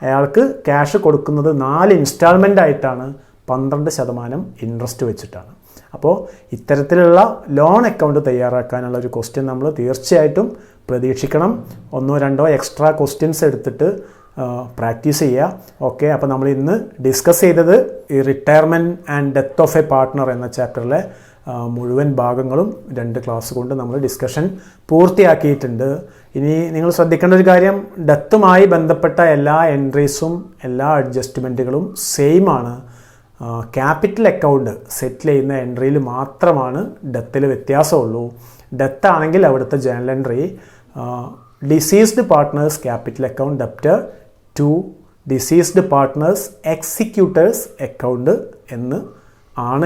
അയാൾക്ക് ക്യാഷ് കൊടുക്കുന്നത് 4 ഇൻസ്റ്റാൾമെൻ്റ് ആയിട്ടാണ്, 12% ഇൻട്രസ്റ്റ് വെച്ചിട്ടാണ്. അപ്പോൾ ഇത്തരത്തിലുള്ള ലോൺ അക്കൗണ്ട് തയ്യാറാക്കാനുള്ള ഒരു ക്വസ്റ്റ്യൻ നമ്മൾ തീർച്ചയായിട്ടും പ്രതീക്ഷിക്കണം. 1-2 എക്സ്ട്രാ ക്വസ്റ്റ്യൻസ് എടുത്തിട്ട് പ്രാക്ടീസ് ചെയ്യുക. ഓക്കെ, അപ്പോൾ നമ്മൾ ഇന്ന് ഡിസ്കസ് ചെയ്തത് ഈ retirement and death of a partner എന്ന ചാപ്റ്ററിലെ മുഴുവൻ ഭാഗങ്ങളും 2 ക്ലാസ് കൊണ്ട് നമ്മൾ ഡിസ്കഷൻ പൂർത്തിയാക്കിയിട്ടുണ്ട്. ഇനി നിങ്ങൾ ശ്രദ്ധിക്കേണ്ട ഒരു കാര്യം, ഡെത്തുമായി ബന്ധപ്പെട്ട എല്ലാ എൻട്രീസും എല്ലാ അഡ്ജസ്റ്റ്മെൻറ്റുകളും സെയിം ആണ്. ക്യാപിറ്റൽ അക്കൗണ്ട് സെറ്റിൽ ചെയ്യുന്ന എൻട്രിയിൽ മാത്രമാണ് ഡെത്തിൽ വ്യത്യാസമുള്ളൂ. ഡെത്ത് ആണെങ്കിൽ അവിടുത്തെ journal entry deceased partners capital account debtor to deceased partners executors account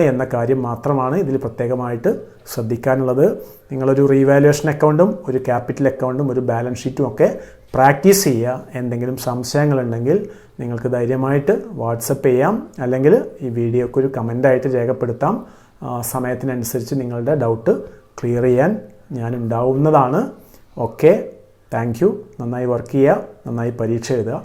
എന്ന കാര്യം മാത്രമാണ് ഇതിൽ പ്രത്യേകമായിട്ട് ശ്രദ്ധിക്കാനുള്ളത്. നിങ്ങളൊരു റീവാലുവേഷൻ അക്കൗണ്ടും ഒരു ക്യാപിറ്റൽ അക്കൗണ്ടും ഒരു ബാലൻസ് ഷീറ്റും ഒക്കെ പ്രാക്ടീസ് ചെയ്യുക. എന്തെങ്കിലും സംശയങ്ങളുണ്ടെങ്കിൽ നിങ്ങൾക്ക് ധൈര്യമായിട്ട് വാട്സപ്പ് ചെയ്യാം, അല്ലെങ്കിൽ ഈ വീഡിയോക്ക് ഒരു കമൻ്റായിട്ട് രേഖപ്പെടുത്താം. സമയത്തിനനുസരിച്ച് നിങ്ങളുടെ ഡൗട്ട് ക്ലിയർ ചെയ്യാൻ ഞാൻ ഉണ്ടാവുന്നതാണ്. Okay, thank you. നന്നായി വർക്ക് ചെയ്യുക, നന്നായി പരീക്ഷ എഴുതുക.